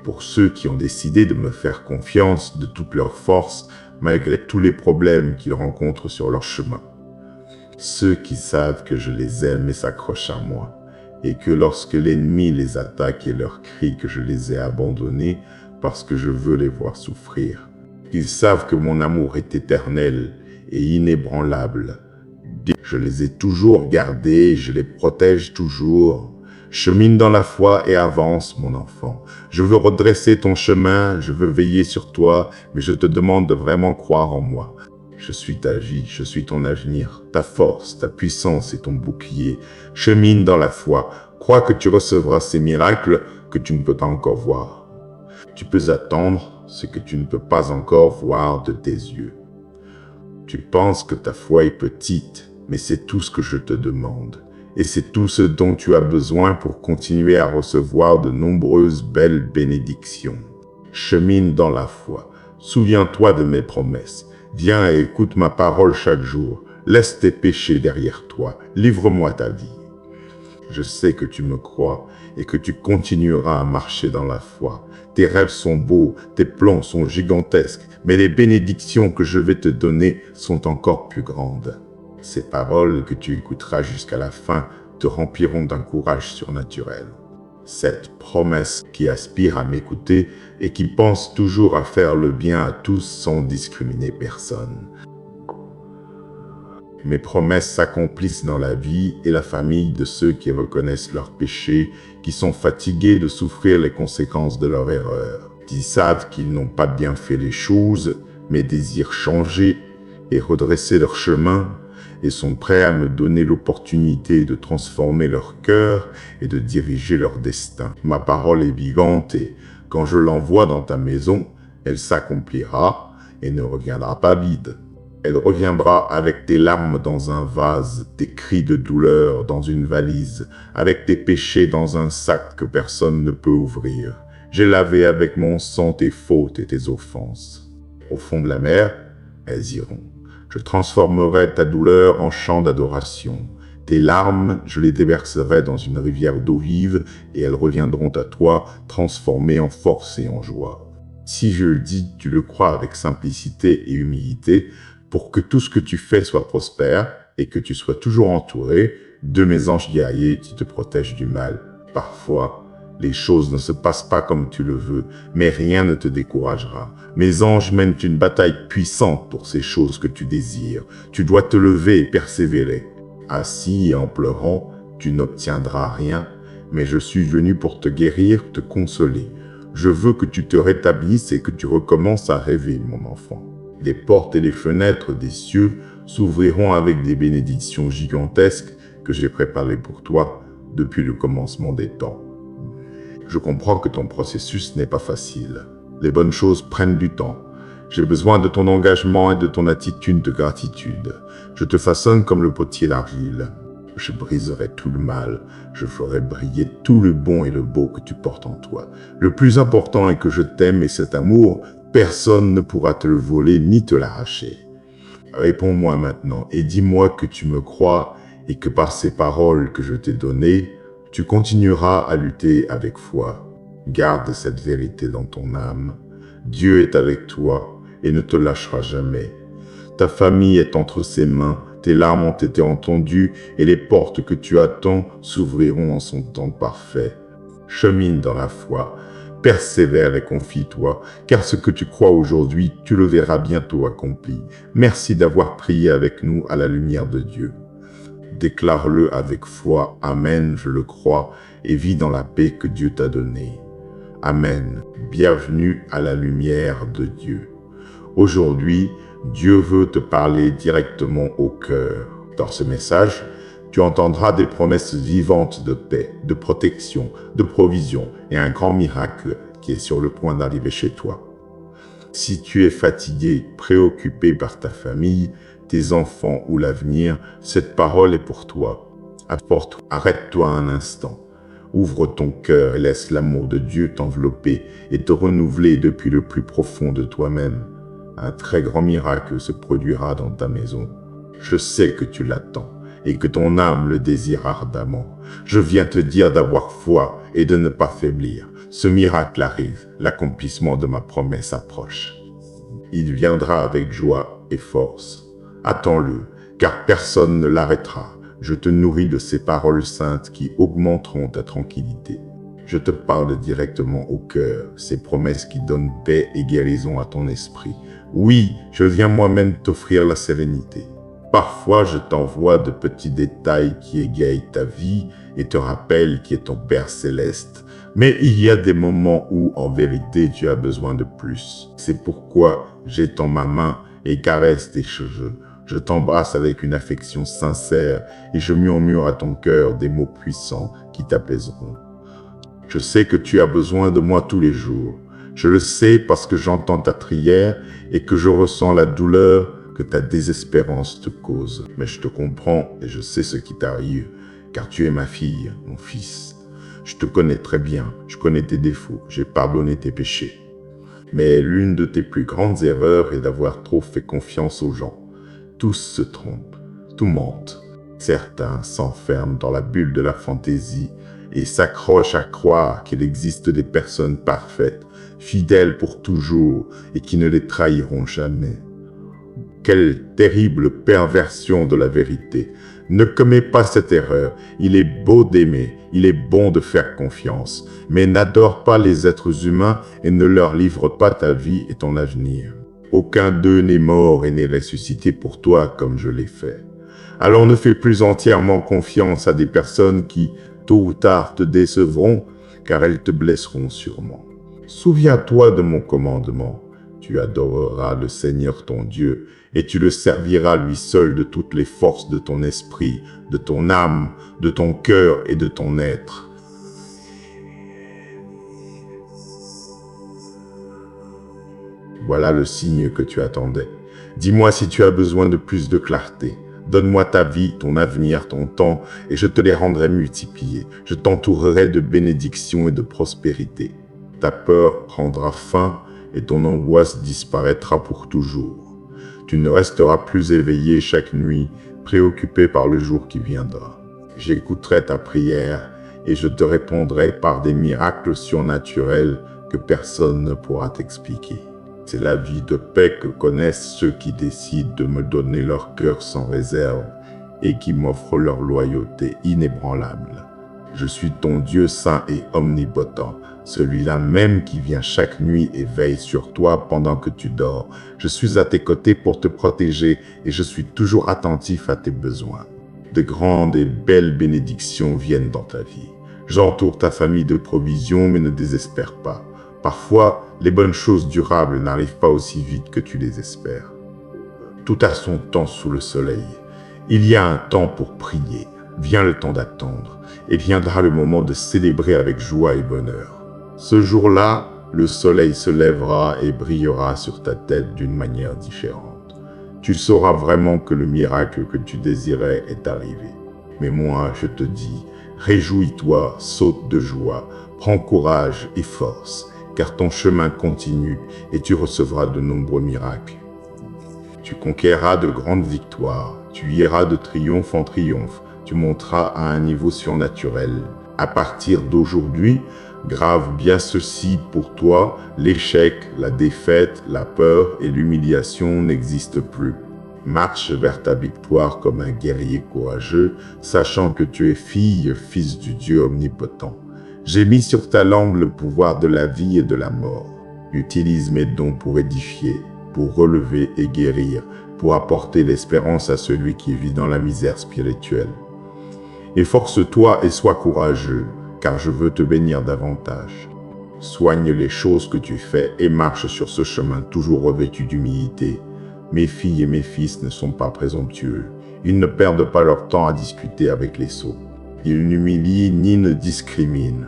pour ceux qui ont décidé de me faire confiance de toute leur force malgré tous les problèmes qu'ils rencontrent sur leur chemin. Ceux qui savent que je les aime et s'accrochent à moi, et que lorsque l'ennemi les attaque et leur crie que je les ai abandonnés parce que je veux les voir souffrir. Ils savent que mon amour est éternel et inébranlable. Je les ai toujours gardés, je les protège toujours. Chemine dans la foi et avance, mon enfant. Je veux redresser ton chemin, je veux veiller sur toi, mais je te demande de vraiment croire en moi. Je suis ta vie, je suis ton avenir, ta force, ta puissance et ton bouclier. Chemine dans la foi, crois que tu recevras ces miracles que tu ne peux pas encore voir. Tu peux attendre ce que tu ne peux pas encore voir de tes yeux. Tu penses que ta foi est petite, mais c'est tout ce que je te demande. Et c'est tout ce dont tu as besoin pour continuer à recevoir de nombreuses belles bénédictions. Chemine dans la foi. Souviens-toi de mes promesses. Viens et écoute ma parole chaque jour. Laisse tes péchés derrière toi. Livre-moi ta vie. Je sais que tu me crois et que tu continueras à marcher dans la foi. Tes rêves sont beaux, tes plans sont gigantesques, mais les bénédictions que je vais te donner sont encore plus grandes. Ces paroles que tu écouteras jusqu'à la fin te rempliront d'un courage surnaturel. cette promesse qui aspire à m'écouter et qui pense toujours à faire le bien à tous sans discriminer personne. Mes promesses s'accomplissent dans la vie et la famille de ceux qui reconnaissent leurs péchés, qui sont fatigués de souffrir les conséquences de leurs erreurs, qui savent qu'ils n'ont pas bien fait les choses, mais désirent changer et redresser leur chemin, et sont prêts à me donner l'opportunité de transformer leur cœur et de diriger leur destin. Ma parole est vivante et quand je l'envoie dans ta maison, elle s'accomplira et ne reviendra pas vide. Elle reviendra avec tes larmes dans un vase, tes cris de douleur dans une valise, avec tes péchés dans un sac que personne ne peut ouvrir. J'ai lavé avec mon sang tes fautes et tes offenses. Au fond de la mer, elles iront. Je transformerai ta douleur en chant d'adoration. Tes larmes, je les déverserai dans une rivière d'eau vive et elles reviendront à toi, transformées en force et en joie. Si je le dis, tu le crois avec simplicité et humilité, pour que tout ce que tu fais soit prospère et que tu sois toujours entouré de mes anges guerriers qui te protègent du mal. Parfois, les choses ne se passent pas comme tu le veux, mais rien ne te découragera. Mes anges mènent une bataille puissante pour ces choses que tu désires. Tu dois te lever et persévérer. Assis et en pleurant, tu n'obtiendras rien, mais je suis venu pour te guérir, te consoler. Je veux que tu te rétablisses et que tu recommences à rêver, mon enfant. Les portes et les fenêtres des cieux s'ouvriront avec des bénédictions gigantesques que j'ai préparées pour toi depuis le commencement des temps. Je comprends que ton processus n'est pas facile. Les bonnes choses prennent du temps. J'ai besoin de ton engagement et de ton attitude de gratitude. Je te façonne comme le potier d'argile. Je briserai tout le mal. Je ferai briller tout le bon et le beau que tu portes en toi. Le plus important est que je t'aime et cet amour, personne ne pourra te le voler ni te l'arracher. Réponds-moi maintenant et dis-moi que tu me crois et que par ces paroles que je t'ai données, tu continueras à lutter avec foi. Garde cette vérité dans ton âme. Dieu est avec toi et ne te lâchera jamais. Ta famille est entre ses mains, tes larmes ont été entendues et les portes que tu attends s'ouvriront en son temps parfait. Chemine dans la foi, persévère et confie-toi, car ce que tu crois aujourd'hui, tu le verras bientôt accompli. Merci d'avoir prié avec nous à la lumière de Dieu. Déclare-le avec foi, Amen, je le crois, et vis dans la paix que Dieu t'a donnée. Amen. Bienvenue à la lumière de Dieu. Aujourd'hui, Dieu veut te parler directement au cœur. Dans ce message, tu entendras des promesses vivantes de paix, de protection, de provision et un grand miracle qui est sur le point d'arriver chez toi. Si tu es fatigué, préoccupé par ta famille, tes enfants ou l'avenir, cette parole est pour toi. Arrête-toi un instant. Ouvre ton cœur et laisse l'amour de Dieu t'envelopper et te renouveler depuis le plus profond de toi-même. Un très grand miracle se produira dans ta maison. Je sais que tu l'attends et que ton âme le désire ardemment. Je viens te dire d'avoir foi et de ne pas faiblir. Ce miracle arrive, l'accomplissement de ma promesse approche. Il viendra avec joie et force. Attends-le, car personne ne l'arrêtera. Je te nourris de ces paroles saintes qui augmenteront ta tranquillité. Je te parle directement au cœur, ces promesses qui donnent paix et guérison à ton esprit. Oui, je viens moi-même t'offrir la sérénité. Parfois, je t'envoie de petits détails qui égayent ta vie et te rappellent qui est ton Père céleste. Mais il y a des moments où, en vérité, tu as besoin de plus. C'est pourquoi j'étends ma main et caresse tes cheveux. Je t'embrasse avec une affection sincère et je murmure à ton cœur des mots puissants qui t'apaiseront. Je sais que tu as besoin de moi tous les jours. Je le sais parce que j'entends ta prière et que je ressens la douleur que ta désespérance te cause. Mais je te comprends et je sais ce qui t'arrive, car tu es ma fille, mon fils. Je te connais très bien, je connais tes défauts, j'ai pardonné tes péchés. Mais l'une de tes plus grandes erreurs est d'avoir trop fait confiance aux gens. Tous se trompent, tout mentent. Certains s'enferment dans la bulle de la fantaisie et s'accrochent à croire qu'il existe des personnes parfaites, fidèles pour toujours et qui ne les trahiront jamais. Quelle terrible perversion de la vérité! Ne commets pas cette erreur. Il est beau d'aimer, il est bon de faire confiance, mais n'adore pas les êtres humains et ne leur livre pas ta vie et ton avenir. Aucun d'eux n'est mort et n'est ressuscité pour toi comme je l'ai fait. Alors ne fais plus entièrement confiance à des personnes qui, tôt ou tard, te décevront, car elles te blesseront sûrement. Souviens-toi de mon commandement. Tu adoreras le Seigneur ton Dieu, et tu le serviras lui seul de toutes les forces de ton esprit, de ton âme, de ton cœur et de ton être. Voilà le signe que tu attendais. Dis-moi si tu as besoin de plus de clarté. Donne-moi ta vie, ton avenir, ton temps, et je te les rendrai multipliés. Je t'entourerai de bénédictions et de prospérité. Ta peur prendra fin et ton angoisse disparaîtra pour toujours. Tu ne resteras plus éveillé chaque nuit, préoccupé par le jour qui viendra. J'écouterai ta prière et je te répondrai par des miracles surnaturels que personne ne pourra t'expliquer. C'est la vie de paix que connaissent ceux qui décident de me donner leur cœur sans réserve et qui m'offrent leur loyauté inébranlable. Je suis ton Dieu saint et omnipotent, celui-là même qui vient chaque nuit et veille sur toi pendant que tu dors. Je suis à tes côtés pour te protéger et je suis toujours attentif à tes besoins. De grandes et belles bénédictions viennent dans ta vie. J'entoure ta famille de provisions, mais ne désespère pas. Parfois, les bonnes choses durables n'arrivent pas aussi vite que tu les espères. Tout a son temps sous le soleil. Il y a un temps pour prier, vient le temps d'attendre, et viendra le moment de célébrer avec joie et bonheur. Ce jour-là, le soleil se lèvera et brillera sur ta tête d'une manière différente. Tu sauras vraiment que le miracle que tu désirais est arrivé. Mais moi, je te dis, réjouis-toi, saute de joie, prends courage et force, car ton chemin continue et tu recevras de nombreux miracles. Tu conquéras de grandes victoires, tu iras de triomphe en triomphe, tu monteras à un niveau surnaturel. À partir d'aujourd'hui, grave bien ceci pour toi, l'échec, la défaite, la peur et l'humiliation n'existent plus. Marche vers ta victoire comme un guerrier courageux, sachant que tu es fille, fils du Dieu omnipotent. J'ai mis sur ta langue le pouvoir de la vie et de la mort. Utilise mes dons pour édifier, pour relever et guérir, pour apporter l'espérance à celui qui vit dans la misère spirituelle. Efforce-toi et sois courageux, car je veux te bénir davantage. Soigne les choses que tu fais et marche sur ce chemin toujours revêtu d'humilité. Mes filles et mes fils ne sont pas présomptueux. Ils ne perdent pas leur temps à discuter avec les sots. Ils n'humilient ni ne discriminent.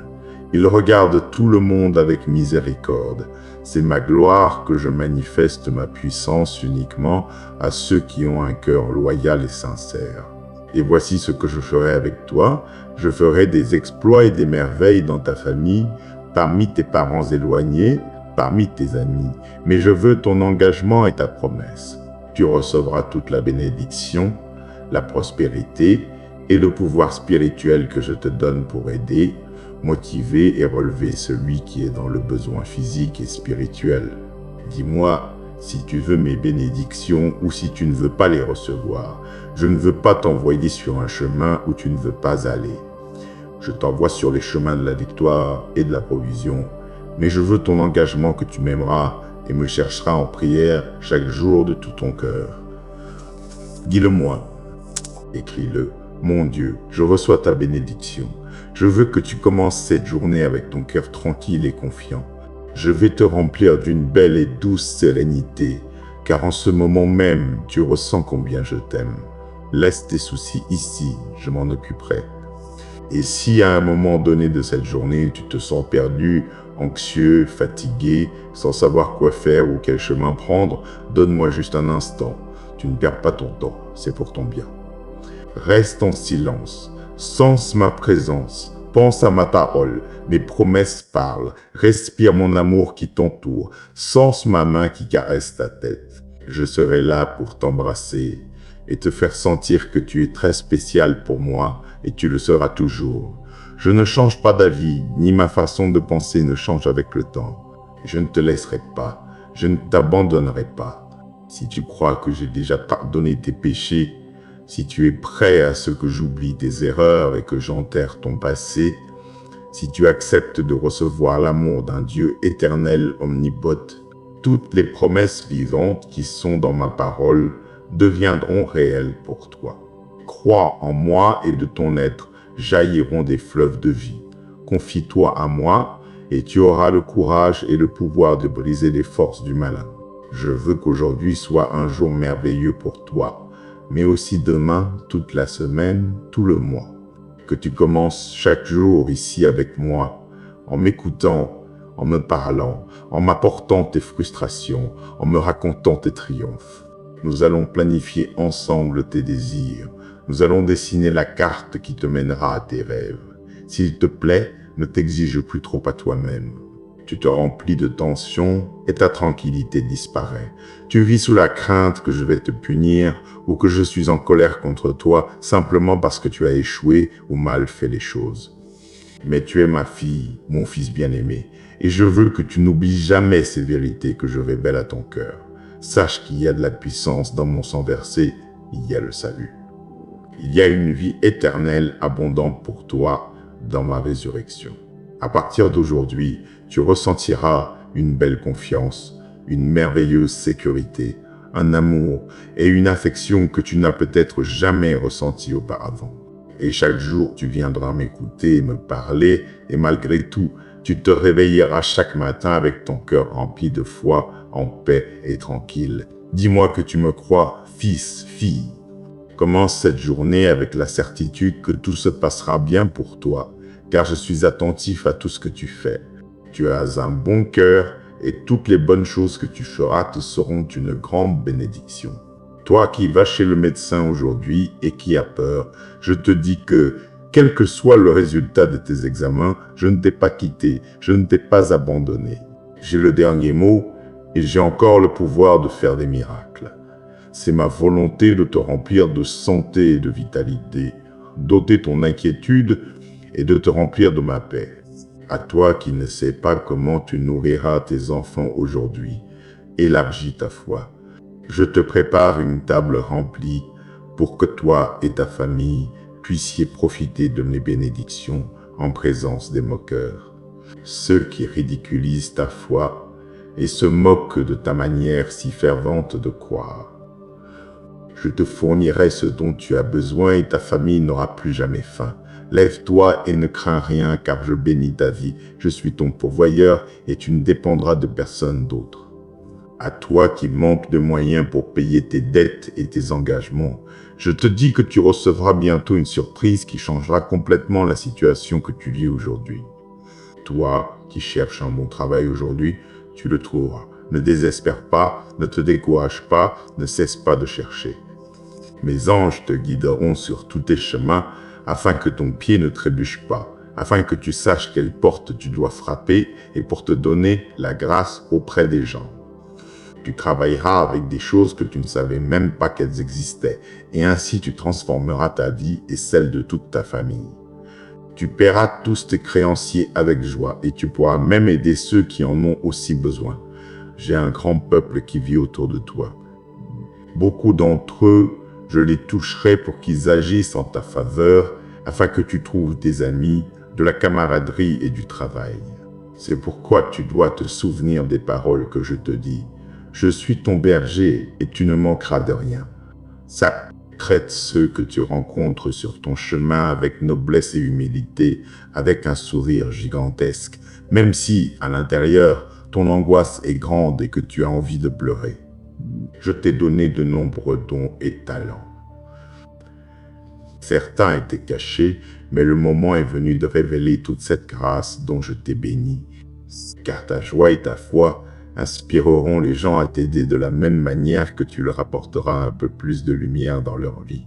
Ils regardent tout le monde avec miséricorde. C'est ma gloire que je manifeste ma puissance uniquement à ceux qui ont un cœur loyal et sincère. Et voici ce que je ferai avec toi. Je ferai des exploits et des merveilles dans ta famille, parmi tes parents éloignés, parmi tes amis. Mais je veux ton engagement et ta promesse. Tu recevras toute la bénédiction, la prospérité et le pouvoir spirituel que je te donne pour aider, motiver et relever celui qui est dans le besoin physique et spirituel. Dis-moi si tu veux mes bénédictions ou si tu ne veux pas les recevoir. Je ne veux pas t'envoyer sur un chemin où tu ne veux pas aller. Je t'envoie sur les chemins de la victoire et de la provision, mais je veux ton engagement que tu m'aimeras et me chercheras en prière chaque jour de tout ton cœur. Dis-le-moi, écris-le. Mon Dieu, je reçois ta bénédiction. Je veux que tu commences cette journée avec ton cœur tranquille et confiant. Je vais te remplir d'une belle et douce sérénité, car en ce moment même, tu ressens combien je t'aime. Laisse tes soucis ici, je m'en occuperai. Et si à un moment donné de cette journée, tu te sens perdu, anxieux, fatigué, sans savoir quoi faire ou quel chemin prendre, donne-moi juste un instant. Tu ne perds pas ton temps, c'est pour ton bien. Reste en silence, sens ma présence, pense à ma parole, mes promesses parlent, respire mon amour qui t'entoure, sens ma main qui caresse ta tête. Je serai là pour t'embrasser et te faire sentir que tu es très spécial pour moi et tu le seras toujours. Je ne change pas d'avis, ni ma façon de penser ne change avec le temps. Je ne te laisserai pas, je ne t'abandonnerai pas. Si tu crois que j'ai déjà pardonné tes péchés, si tu es prêt à ce que j'oublie tes erreurs et que j'enterre ton passé, si tu acceptes de recevoir l'amour d'un Dieu éternel omnipotent, toutes les promesses vivantes qui sont dans ma parole deviendront réelles pour toi. Crois en moi et de ton être jailliront des fleuves de vie. Confie-toi à moi et tu auras le courage et le pouvoir de briser les forces du malin. Je veux qu'aujourd'hui soit un jour merveilleux pour toi, mais aussi demain, toute la semaine, tout le mois. Que tu commences chaque jour ici avec moi, en m'écoutant, en me parlant, en m'apportant tes frustrations, en me racontant tes triomphes. Nous allons planifier ensemble tes désirs. Nous allons dessiner la carte qui te mènera à tes rêves. S'il te plaît, ne t'exige plus trop à toi-même. Tu te remplis de tension et ta tranquillité disparaît. Tu vis sous la crainte que je vais te punir ou que je suis en colère contre toi simplement parce que tu as échoué ou mal fait les choses. Mais tu es ma fille, mon fils bien-aimé, et je veux que tu n'oublies jamais ces vérités que je révèle à ton cœur. Sache qu'il y a de la puissance dans mon sang versé, il y a le salut. Il y a une vie éternelle abondante pour toi dans ma résurrection. À partir d'aujourd'hui, tu ressentiras une belle confiance, une merveilleuse sécurité, un amour et une affection que tu n'as peut-être jamais ressenti auparavant. Et chaque jour, tu viendras m'écouter et me parler, et malgré tout, tu te réveilleras chaque matin avec ton cœur rempli de foi, en paix et tranquille. Dis-moi que tu me crois, fils, fille. Commence cette journée avec la certitude que tout se passera bien pour toi, car je suis attentif à tout ce que tu fais. Tu as un bon cœur et toutes les bonnes choses que tu feras te seront une grande bénédiction. Toi qui vas chez le médecin aujourd'hui et qui as peur, je te dis que, quel que soit le résultat de tes examens, je ne t'ai pas quitté, je ne t'ai pas abandonné. J'ai le dernier mot et j'ai encore le pouvoir de faire des miracles. C'est ma volonté de te remplir de santé et de vitalité, d'ôter ton inquiétude et de te remplir de ma paix. À toi qui ne sais pas comment tu nourriras tes enfants aujourd'hui, élargis ta foi. Je te prépare une table remplie pour que toi et ta famille puissiez profiter de mes bénédictions en présence des moqueurs. Ceux qui ridiculisent ta foi et se moquent de ta manière si fervente de croire. Je te fournirai ce dont tu as besoin et ta famille n'aura plus jamais faim. Lève-toi et ne crains rien, car je bénis ta vie. Je suis ton pourvoyeur et tu ne dépendras de personne d'autre. À toi qui manques de moyens pour payer tes dettes et tes engagements, je te dis que tu recevras bientôt une surprise qui changera complètement la situation que tu vis aujourd'hui. Toi qui cherches un bon travail aujourd'hui, tu le trouveras. Ne désespère pas, ne te décourage pas, ne cesse pas de chercher. Mes anges te guideront sur tous tes chemins afin que ton pied ne trébuche pas, afin que tu saches quelle porte tu dois frapper et pour te donner la grâce auprès des gens. Tu travailleras avec des choses que tu ne savais même pas qu'elles existaient, et ainsi tu transformeras ta vie et celle de toute ta famille. Tu paieras tous tes créanciers avec joie, et tu pourras même aider ceux qui en ont aussi besoin. J'ai un grand peuple qui vit autour de toi. Beaucoup d'entre eux, je les toucherai pour qu'ils agissent en ta faveur, afin que tu trouves des amis, de la camaraderie et du travail. C'est pourquoi tu dois te souvenir des paroles que je te dis. Je suis ton berger et tu ne manqueras de rien. Traite ceux que tu rencontres sur ton chemin avec noblesse et humilité, avec un sourire gigantesque, même si, à l'intérieur, ton angoisse est grande et que tu as envie de pleurer. Je t'ai donné de nombreux dons et talents. Certains étaient cachés, mais le moment est venu de révéler toute cette grâce dont je t'ai béni, car ta joie et ta foi inspireront les gens à t'aider de la même manière que tu leur apporteras un peu plus de lumière dans leur vie.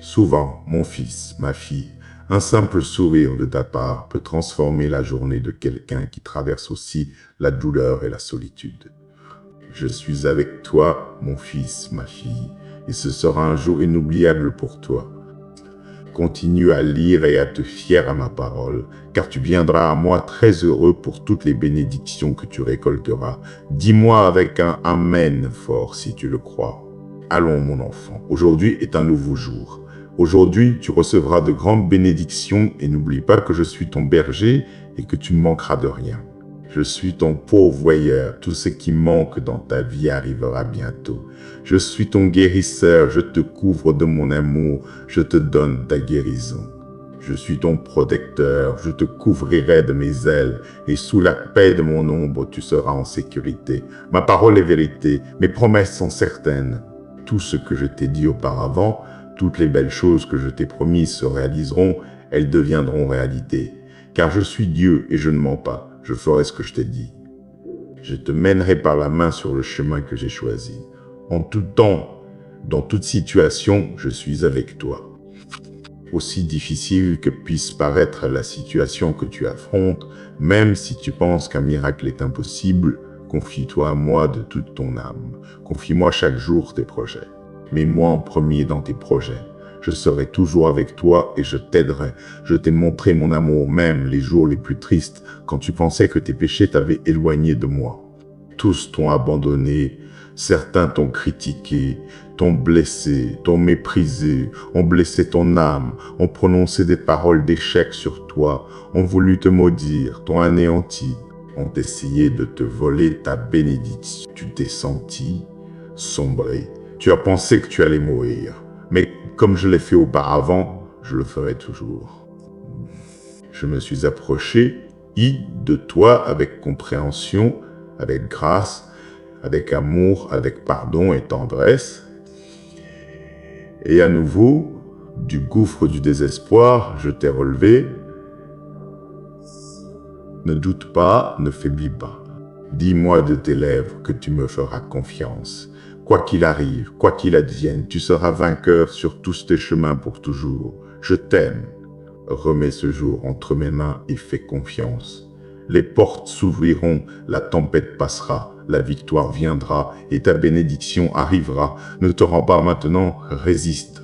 Souvent, mon fils, ma fille, un simple sourire de ta part peut transformer la journée de quelqu'un qui traverse aussi la douleur et la solitude. Je suis avec toi, mon fils, ma fille, et ce sera un jour inoubliable pour toi. Continue à lire et à te fier à ma parole, car tu viendras à moi très heureux pour toutes les bénédictions que tu récolteras. Dis-moi avec un Amen fort si tu le crois. allons mon enfant, aujourd'hui est un nouveau jour. Aujourd'hui, tu recevras de grandes bénédictions et n'oublie pas que je suis ton berger et que tu ne manqueras de rien. Je suis ton pourvoyeur, tout ce qui manque dans ta vie arrivera bientôt. Je suis ton guérisseur, je te couvre de mon amour, je te donne ta guérison. Je suis ton protecteur, je te couvrirai de mes ailes, et sous la paix de mon ombre, tu seras en sécurité. Ma parole est vérité, mes promesses sont certaines. Tout ce que je t'ai dit auparavant, toutes les belles choses que je t'ai promises se réaliseront, elles deviendront réalité. Car je suis Dieu et je ne mens pas, je ferai ce que je t'ai dit. Je te mènerai par la main sur le chemin que j'ai choisi. En tout temps, dans toute situation, je suis avec toi. Aussi difficile que puisse paraître la situation que tu affrontes, même si tu penses qu'un miracle est impossible, confie-toi à moi de toute ton âme. Confie-moi chaque jour tes projets. Mets-moi en premier dans tes projets. Je serai toujours avec toi et je t'aiderai. Je t'ai montré mon amour même les jours les plus tristes, quand tu pensais que tes péchés t'avaient éloigné de moi. Tous t'ont abandonné, certains t'ont critiqué, t'ont blessé, t'ont méprisé, ont blessé ton âme, ont prononcé des paroles d'échec sur toi, ont voulu te maudire, t'ont anéanti, ont essayé de te voler ta bénédiction. Tu t'es senti sombrer. Tu as pensé que tu allais mourir, mais comme je l'ai fait auparavant, je le ferai toujours. Je me suis approché de toi avec compréhension, avec grâce, avec amour, avec pardon et tendresse. Et à nouveau, du gouffre du désespoir, je t'ai relevé. Ne doute pas, ne faiblis pas. Dis-moi de tes lèvres que tu me feras confiance. Quoi qu'il arrive, quoi qu'il advienne, tu seras vainqueur sur tous tes chemins pour toujours. Je t'aime. Remets ce jour entre mes mains et fais confiance. Les portes s'ouvriront, la tempête passera, la victoire viendra et ta bénédiction arrivera. Ne te rends pas maintenant, résiste.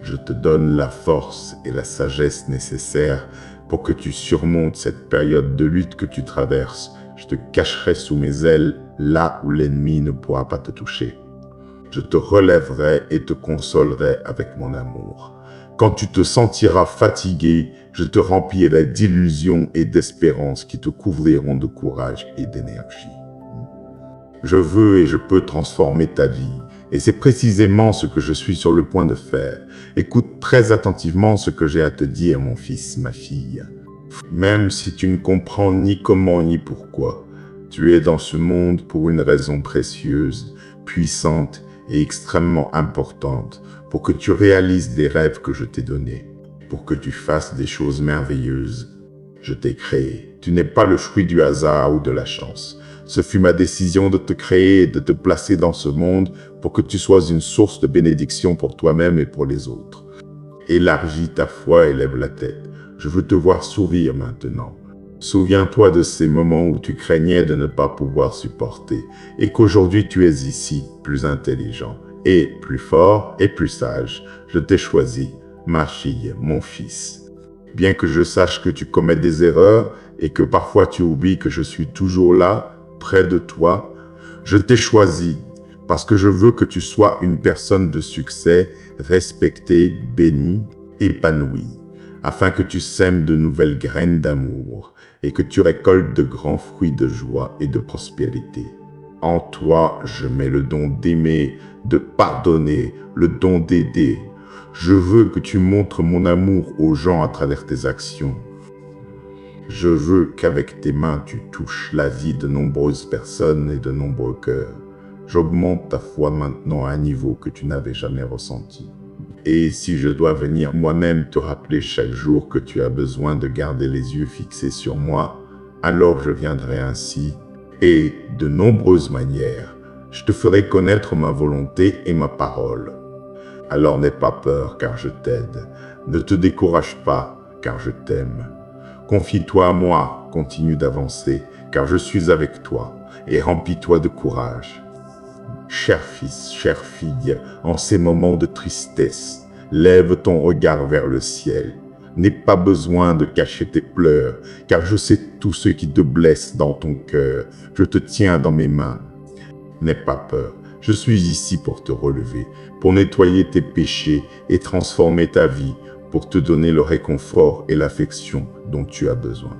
Je te donne la force et la sagesse nécessaires pour que tu surmontes cette période de lutte que tu traverses. Je te cacherai sous mes ailes, là où l'ennemi ne pourra pas te toucher. Je te relèverai et te consolerai avec mon amour. Quand tu te sentiras fatigué, je te remplirai d'illusions et d'espérances qui te couvriront de courage et d'énergie. Je veux et je peux transformer ta vie, et c'est précisément ce que je suis sur le point de faire. Écoute très attentivement ce que j'ai à te dire, mon fils, ma fille. Même si tu ne comprends ni comment ni pourquoi, tu es dans ce monde pour une raison précieuse, puissante et extrêmement importante, pour que tu réalises des rêves que je t'ai donnés, pour que tu fasses des choses merveilleuses. Je t'ai créé. Tu n'es pas le fruit du hasard ou de la chance. Ce fut ma décision de te créer et de te placer dans ce monde pour que tu sois une source de bénédiction pour toi-même et pour les autres. Élargis ta foi et lève la tête. Je veux te voir sourire maintenant. Souviens-toi de ces moments où tu craignais de ne pas pouvoir supporter et qu'aujourd'hui tu es ici, plus intelligent et plus fort et plus sage. Je t'ai choisi, ma fille, mon fils. Bien que je sache que tu commets des erreurs et que parfois tu oublies que je suis toujours là, près de toi, je t'ai choisi parce que je veux que tu sois une personne de succès, respectée, bénie, épanouie, afin que tu sèmes de nouvelles graines d'amour et que tu récoltes de grands fruits de joie et de prospérité. En toi, je mets le don d'aimer, de pardonner, le don d'aider. Je veux que tu montres mon amour aux gens à travers tes actions. Je veux qu'avec tes mains, tu touches la vie de nombreuses personnes et de nombreux cœurs. J'augmente ta foi maintenant à un niveau que tu n'avais jamais ressenti. Et si je dois venir moi-même te rappeler chaque jour que tu as besoin de garder les yeux fixés sur moi, alors je viendrai ainsi, et de nombreuses manières. Je te ferai connaître ma volonté et ma parole. Alors n'aie pas peur, car je t'aide. Ne te décourage pas, car je t'aime. Confie-toi à moi, continue d'avancer, car je suis avec toi, et remplis-toi de courage. Cher fils, chère fille, en ces moments de tristesse, lève ton regard vers le ciel. N'aie pas besoin de cacher tes pleurs, car je sais tout ce qui te blesse dans ton cœur. Je te tiens dans mes mains. N'aie pas peur, Je suis ici pour te relever, pour nettoyer tes péchés et transformer ta vie, pour te donner le réconfort et l'affection dont tu as besoin.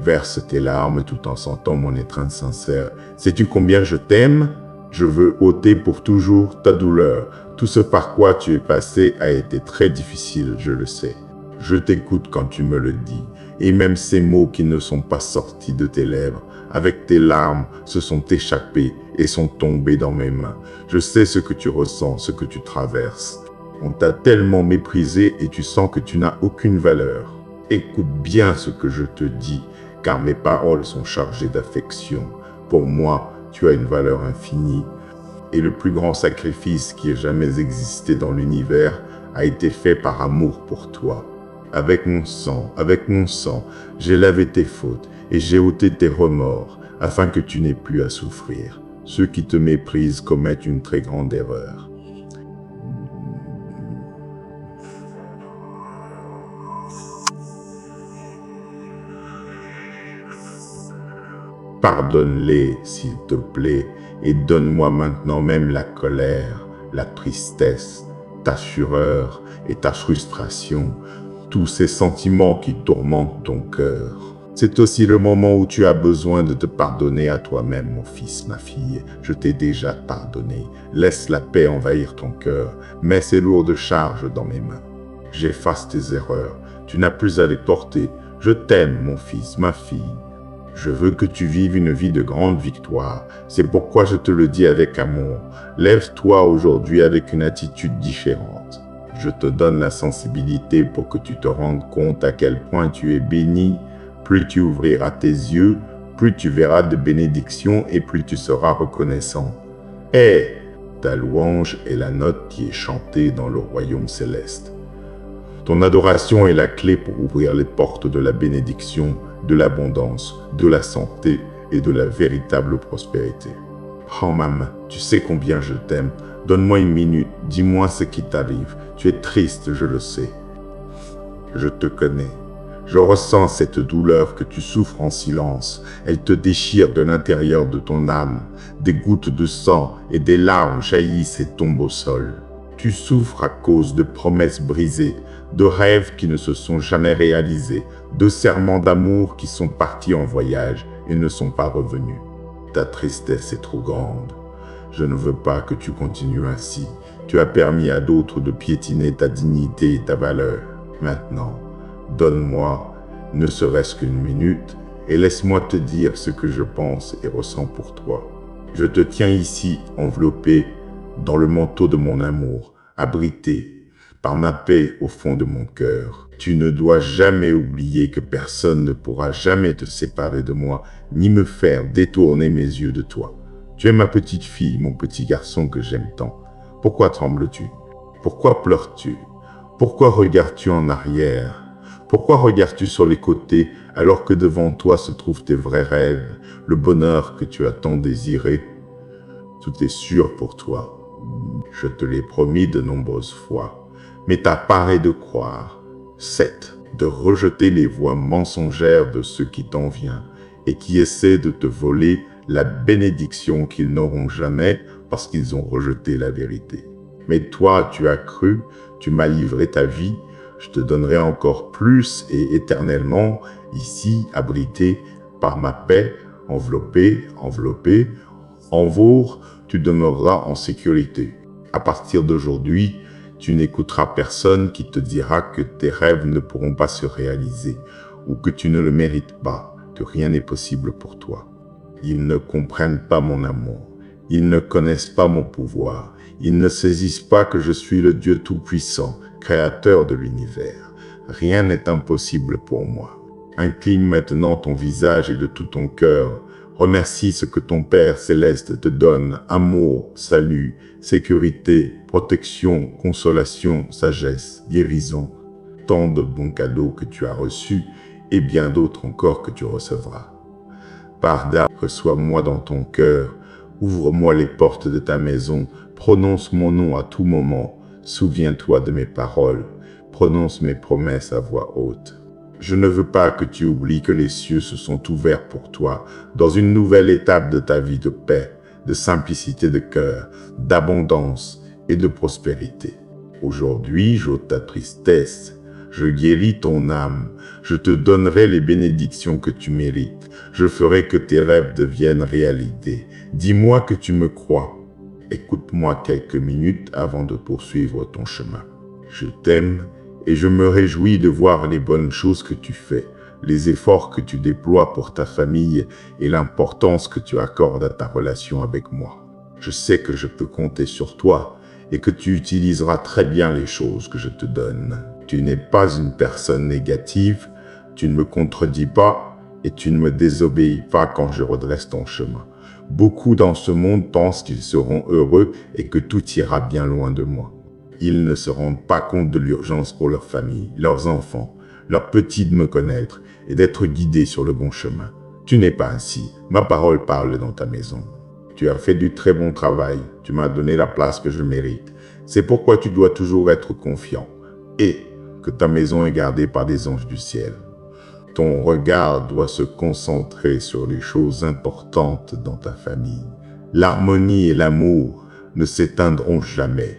Verse tes larmes tout en sentant mon étreinte sincère. Sais-tu combien je t'aime? Je veux ôter pour toujours ta douleur. Tout ce par quoi tu es passé a été très difficile, je le sais. Je t'écoute quand tu me le dis, et même ces mots qui ne sont pas sortis de tes lèvres, avec tes larmes, se sont échappés et sont tombés dans mes mains. Je sais ce que tu ressens, ce que tu traverses. On t'a tellement méprisé et tu sens que tu n'as aucune valeur. Écoute bien ce que je te dis, car mes paroles sont chargées d'affection. Pour moi, tu as une valeur infinie. Et le plus grand sacrifice qui ait jamais existé dans l'univers a été fait par amour pour toi. Avec mon sang, j'ai lavé tes fautes et j'ai ôté tes remords, afin que tu n'aies plus à souffrir. Ceux qui te méprisent commettent une très grande erreur. Pardonne-les, s'il te plaît, et donne-moi maintenant même la colère, la tristesse, ta fureur et ta frustration, tous ces sentiments qui tourmentent ton cœur. C'est aussi le moment où tu as besoin de te pardonner à toi-même, mon fils, ma fille. Je t'ai déjà pardonné. Laisse la paix envahir ton cœur. Mets ces lourdes charges dans mes mains. J'efface tes erreurs. Tu n'as plus à les porter. Je t'aime, mon fils, ma fille. Je veux que tu vives une vie de grande victoire. C'est pourquoi je te le dis avec amour. Lève-toi aujourd'hui avec une attitude différente. Je te donne la sensibilité pour que tu te rendes compte à quel point tu es béni. Plus tu ouvriras tes yeux, plus tu verras de bénédictions et plus tu seras reconnaissant. Ta louange est la note qui est chantée dans le royaume céleste. Ton adoration est la clé pour ouvrir les portes de la bénédiction, de l'abondance, de la santé et de la véritable prospérité. Oh maman, tu sais combien je t'aime. Donne-moi une minute, dis-moi ce qui t'arrive. Tu es triste, je le sais. Je te connais. Je ressens cette douleur que tu souffres en silence. Elle te déchire de l'intérieur de ton âme. Des gouttes de sang et des larmes jaillissent et tombent au sol. Tu souffres à cause de promesses brisées, de rêves qui ne se sont jamais réalisés, de serments d'amour qui sont partis en voyage et ne sont pas revenus. Ta tristesse est trop grande. Je ne veux pas que tu continues ainsi. Tu as permis à d'autres de piétiner ta dignité et ta valeur. Maintenant, donne-moi ne serait-ce qu'une minute et laisse-moi te dire ce que je pense et ressens pour toi. Je te tiens ici enveloppé dans le manteau de mon amour, abrité par ma paix au fond de mon cœur. Tu ne dois jamais oublier que personne ne pourra jamais te séparer de moi, ni me faire détourner mes yeux de toi. Tu es ma petite fille, mon petit garçon que j'aime tant. Pourquoi trembles-tu? Pourquoi pleures-tu? Pourquoi regardes-tu en arrière? Pourquoi regardes-tu sur les côtés alors que devant toi se trouvent tes vrais rêves, le bonheur que tu as tant désiré? Tout est sûr pour toi. Je te l'ai promis de nombreuses fois, mais ta part est de croire. 7. De rejeter les voix mensongères de ceux qui t'envient et qui essaient de te voler la bénédiction qu'ils n'auront jamais parce qu'ils ont rejeté la vérité. Mais toi, tu as cru, tu m'as livré ta vie, je te donnerai encore plus et éternellement, ici, abrité par ma paix, enveloppé, envour, tu demeureras en sécurité. À partir d'aujourd'hui, tu n'écouteras personne qui te dira que tes rêves ne pourront pas se réaliser ou que tu ne le mérites pas, que rien n'est possible pour toi. Ils ne comprennent pas mon amour. Ils ne connaissent pas mon pouvoir. Ils ne saisissent pas que je suis le Dieu Tout-Puissant, créateur de l'univers. Rien n'est impossible pour moi. Incline maintenant ton visage et de tout ton cœur. Remercie ce que ton Père céleste te donne, amour, salut, sécurité, protection, consolation, sagesse, guérison. Tant de bons cadeaux que tu as reçus et bien d'autres encore que tu recevras. Pardon, reçois-moi dans ton cœur, ouvre-moi les portes de ta maison, prononce mon nom à tout moment, souviens-toi de mes paroles, prononce mes promesses à voix haute. Je ne veux pas que tu oublies que les cieux se sont ouverts pour toi dans une nouvelle étape de ta vie de paix, de simplicité de cœur, d'abondance et de prospérité. Aujourd'hui, j'ôte ta tristesse, je guéris ton âme, je te donnerai les bénédictions que tu mérites, je ferai que tes rêves deviennent réalité. Dis-moi que tu me crois. Écoute-moi quelques minutes avant de poursuivre ton chemin. Je t'aime et je me réjouis de voir les bonnes choses que tu fais, les efforts que tu déploies pour ta famille et l'importance que tu accordes à ta relation avec moi. Je sais que je peux compter sur toi et que tu utiliseras très bien les choses que je te donne. Tu n'es pas une personne négative, tu ne me contredis pas et tu ne me désobéis pas quand je redresse ton chemin. Beaucoup dans ce monde pensent qu'ils seront heureux et que tout ira bien loin de moi. Ils ne se rendent pas compte de l'urgence pour leur famille, leurs enfants, leurs petits de me connaître et d'être guidés sur le bon chemin. Tu n'es pas ainsi. Ma parole parle dans ta maison. Tu as fait du très bon travail. Tu m'as donné la place que je mérite. C'est pourquoi tu dois toujours être confiant et que ta maison est gardée par des anges du ciel. Ton regard doit se concentrer sur les choses importantes dans ta famille. L'harmonie et l'amour ne s'éteindront jamais.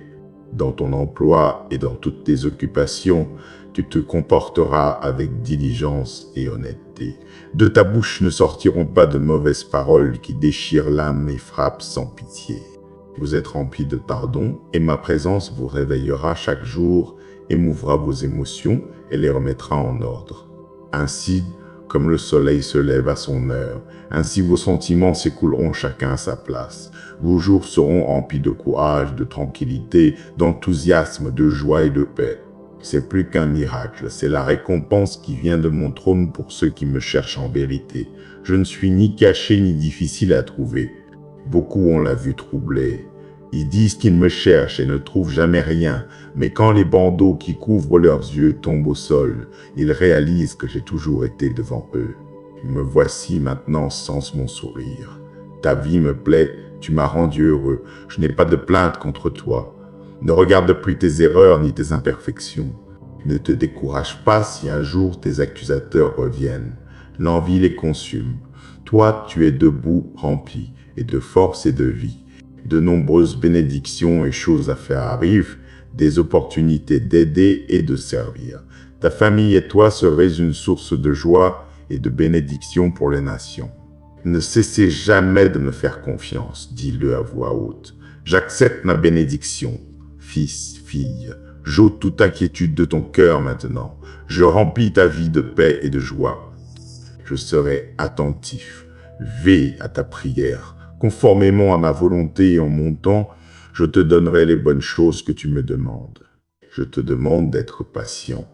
Dans ton emploi et dans toutes tes occupations, tu te comporteras avec diligence et honnêteté. De ta bouche ne sortiront pas de mauvaises paroles qui déchirent l'âme et frappent sans pitié. Vous êtes remplis de pardon et ma présence vous réveillera chaque jour, émouvra vos émotions et les remettra en ordre. Ainsi, comme le soleil se lève à son heure, ainsi vos sentiments s'écouleront chacun à sa place. Vos jours seront remplis de courage, de tranquillité, d'enthousiasme, de joie et de paix. C'est plus qu'un miracle, c'est la récompense qui vient de mon trône pour ceux qui me cherchent en vérité. Je ne suis ni caché ni difficile à trouver. Beaucoup ont la vue troublée. Ils disent qu'ils me cherchent et ne trouvent jamais rien, mais quand les bandeaux qui couvrent leurs yeux tombent au sol, ils réalisent que j'ai toujours été devant eux. Me voici maintenant sans mon sourire. Ta vie me plaît, tu m'as rendu heureux, je n'ai pas de plainte contre toi. Ne regarde plus tes erreurs ni tes imperfections. Ne te décourage pas si un jour tes accusateurs reviennent. L'envie les consume. Toi, tu es debout, rempli, et de force et de vie. De nombreuses bénédictions et choses à faire arrivent, des opportunités d'aider et de servir. Ta famille et toi serez une source de joie et de bénédiction pour les nations. Ne cessez jamais de me faire confiance, dis-le à voix haute. J'accepte ma bénédiction. Fils, fille, j'ôte toute inquiétude de ton cœur maintenant. Je remplis ta vie de paix et de joie. Je serai attentif. Veille à ta prière. Conformément à ma volonté et en mon temps, je te donnerai les bonnes choses que tu me demandes. Je te demande d'être patient,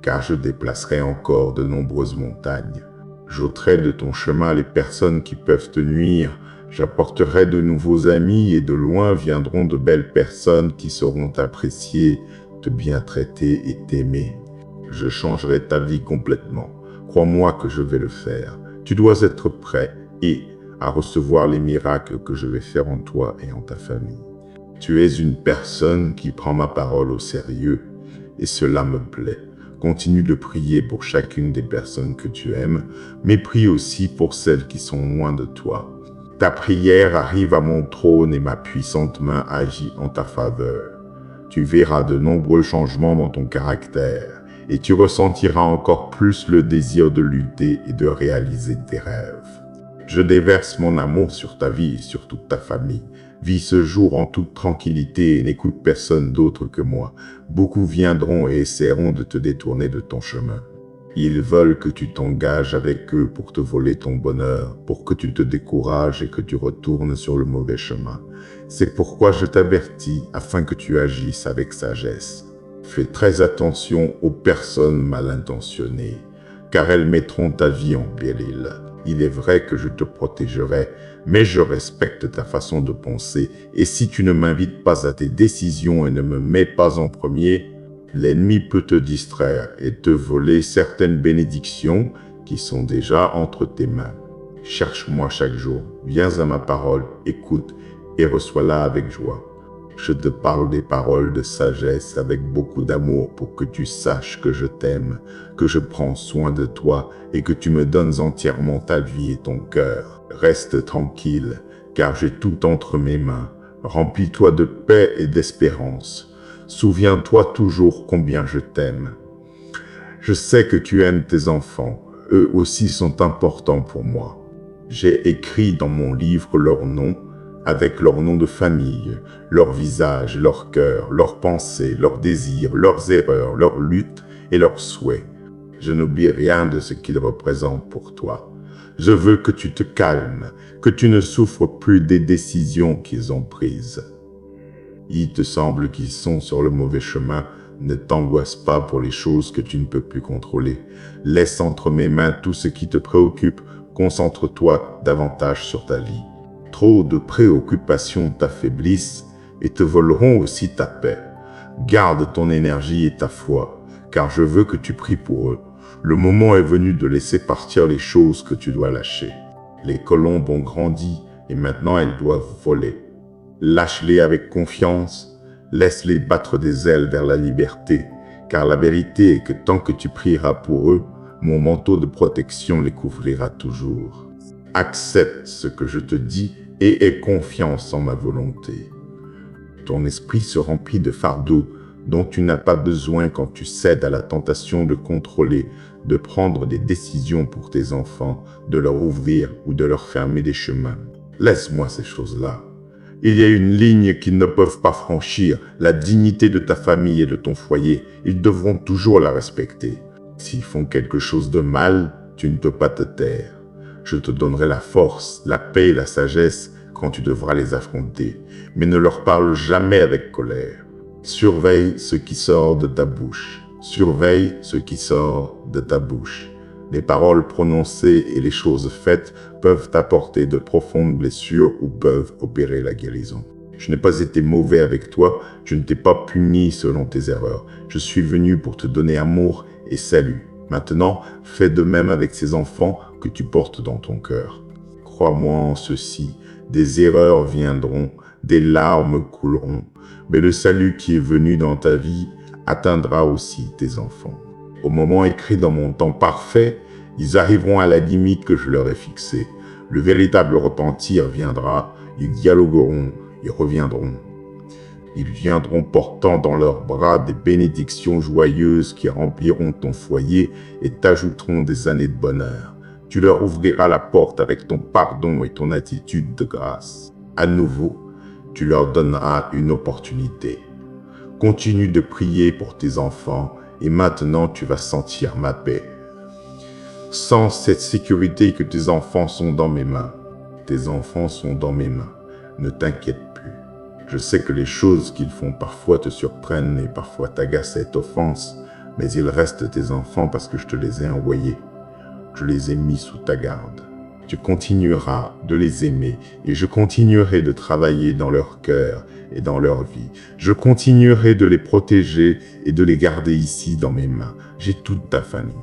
car je déplacerai encore de nombreuses montagnes. J'ôterai de ton chemin les personnes qui peuvent te nuire. J'apporterai de nouveaux amis et de loin viendront de belles personnes qui sauront t'apprécier, te bien traiter et t'aimer. Je changerai ta vie complètement. Crois-moi que je vais le faire. Tu dois être prêt à recevoir les miracles que je vais faire en toi et en ta famille. Tu es une personne qui prend ma parole au sérieux et cela me plaît. Continue de prier pour chacune des personnes que tu aimes, mais prie aussi pour celles qui sont loin de toi. Ta prière arrive à mon trône et ma puissante main agit en ta faveur. Tu verras de nombreux changements dans ton caractère et tu ressentiras encore plus le désir de lutter et de réaliser tes rêves. Je déverse mon amour sur ta vie et sur toute ta famille. Vis ce jour en toute tranquillité et n'écoute personne d'autre que moi. Beaucoup viendront et essaieront de te détourner de ton chemin. Ils veulent que tu t'engages avec eux pour te voler ton bonheur, pour que tu te décourages et que tu retournes sur le mauvais chemin. C'est pourquoi je t'avertis afin que tu agisses avec sagesse. Fais très attention aux personnes mal intentionnées, car elles mettront ta vie en péril. Il est vrai que je te protégerai, mais je respecte ta façon de penser, et si tu ne m'invites pas à tes décisions et ne me mets pas en premier, l'ennemi peut te distraire et te voler certaines bénédictions qui sont déjà entre tes mains. Cherche-moi chaque jour, viens à ma parole, écoute et reçois-la avec joie. Je te parle des paroles de sagesse avec beaucoup d'amour pour que tu saches que je t'aime, que je prends soin de toi et que tu me donnes entièrement ta vie et ton cœur. Reste tranquille, car j'ai tout entre mes mains. Remplis-toi de paix et d'espérance. Souviens-toi toujours combien je t'aime. Je sais que tu aimes tes enfants. Eux aussi sont importants pour moi. J'ai écrit dans mon livre leurs noms, avec leurs noms de famille, leurs visages, leurs cœurs, leurs pensées, leurs désirs, leurs erreurs, leurs luttes et leurs souhaits. Je n'oublie rien de ce qu'ils représentent pour toi. Je veux que tu te calmes, que tu ne souffres plus des décisions qu'ils ont prises. Il te semble qu'ils sont sur le mauvais chemin. Ne t'angoisse pas pour les choses que tu ne peux plus contrôler. Laisse entre mes mains tout ce qui te préoccupe. Concentre-toi davantage sur ta vie. Trop de préoccupations t'affaiblissent et te voleront aussi ta paix. Garde ton énergie et ta foi, car je veux que tu pries pour eux. Le moment est venu de laisser partir les choses que tu dois lâcher. Les colombes ont grandi et maintenant elles doivent voler. Lâche-les avec confiance. Laisse-les battre des ailes vers la liberté, car la vérité est que tant que tu prieras pour eux, mon manteau de protection les couvrira toujours. Accepte ce que je te dis et aie confiance en ma volonté. Ton esprit se remplit de fardeaux dont tu n'as pas besoin quand tu cèdes à la tentation de contrôler, de prendre des décisions pour tes enfants, de leur ouvrir ou de leur fermer des chemins. Laisse-moi ces choses-là. Il y a une ligne qu'ils ne peuvent pas franchir, la dignité de ta famille et de ton foyer. Ils devront toujours la respecter. S'ils font quelque chose de mal, tu ne peux pas te taire. Je te donnerai la force, la paix et la sagesse quand tu devras les affronter. Mais ne leur parle jamais avec colère. Surveille ce qui sort de ta bouche. Surveille ce qui sort de ta bouche. Les paroles prononcées et les choses faites peuvent apporter de profondes blessures ou peuvent opérer la guérison. Je n'ai pas été mauvais avec toi, je ne t'ai pas puni selon tes erreurs. Je suis venu pour te donner amour et salut. Maintenant, fais de même avec ces enfants que tu portes dans ton cœur. Crois-moi en ceci, des erreurs viendront, des larmes couleront, mais le salut qui est venu dans ta vie atteindra aussi tes enfants. Au moment écrit dans mon temps parfait, ils arriveront à la limite que je leur ai fixée. Le véritable repentir viendra, ils dialogueront, ils reviendront. Ils viendront portant dans leurs bras des bénédictions joyeuses qui rempliront ton foyer et t'ajouteront des années de bonheur. Tu leur ouvriras la porte avec ton pardon et ton attitude de grâce. À nouveau, tu leur donneras une opportunité. Continue de prier pour tes enfants et maintenant tu vas sentir ma paix. Sens cette sécurité que tes enfants sont dans mes mains. Tes enfants sont dans mes mains. Ne t'inquiète plus. Je sais que les choses qu'ils font parfois te surprennent et parfois t'agacent et t'offensent, mais ils restent tes enfants parce que je te les ai envoyés. Je les ai mis sous ta garde. Tu continueras de les aimer et je continuerai de travailler dans leur cœur et dans leur vie. Je continuerai de les protéger et de les garder ici dans mes mains. J'ai toute ta famille.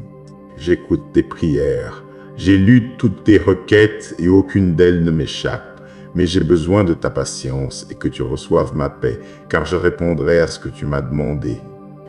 J'écoute tes prières. J'ai lu toutes tes requêtes et aucune d'elles ne m'échappe. Mais j'ai besoin de ta patience et que tu reçoives ma paix, car je répondrai à ce que tu m'as demandé.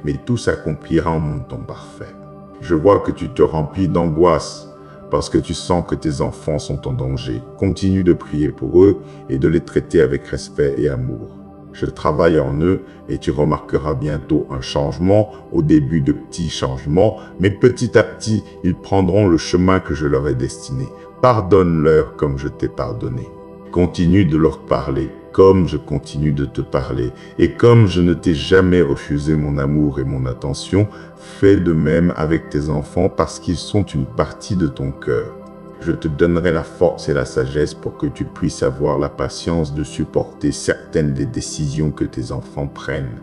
Mais tout s'accomplira en mon temps parfait. Je vois que tu te remplis d'angoisse parce que tu sens que tes enfants sont en danger. Continue de prier pour eux et de les traiter avec respect et amour. Je travaille en eux et tu remarqueras bientôt un changement, au début de petits changements, mais petit à petit, ils prendront le chemin que je leur ai destiné. Pardonne-leur comme je t'ai pardonné. Continue de leur parler comme je continue de te parler. Et comme je ne t'ai jamais refusé mon amour et mon attention, fais de même avec tes enfants parce qu'ils sont une partie de ton cœur. Je te donnerai la force et la sagesse pour que tu puisses avoir la patience de supporter certaines des décisions que tes enfants prennent.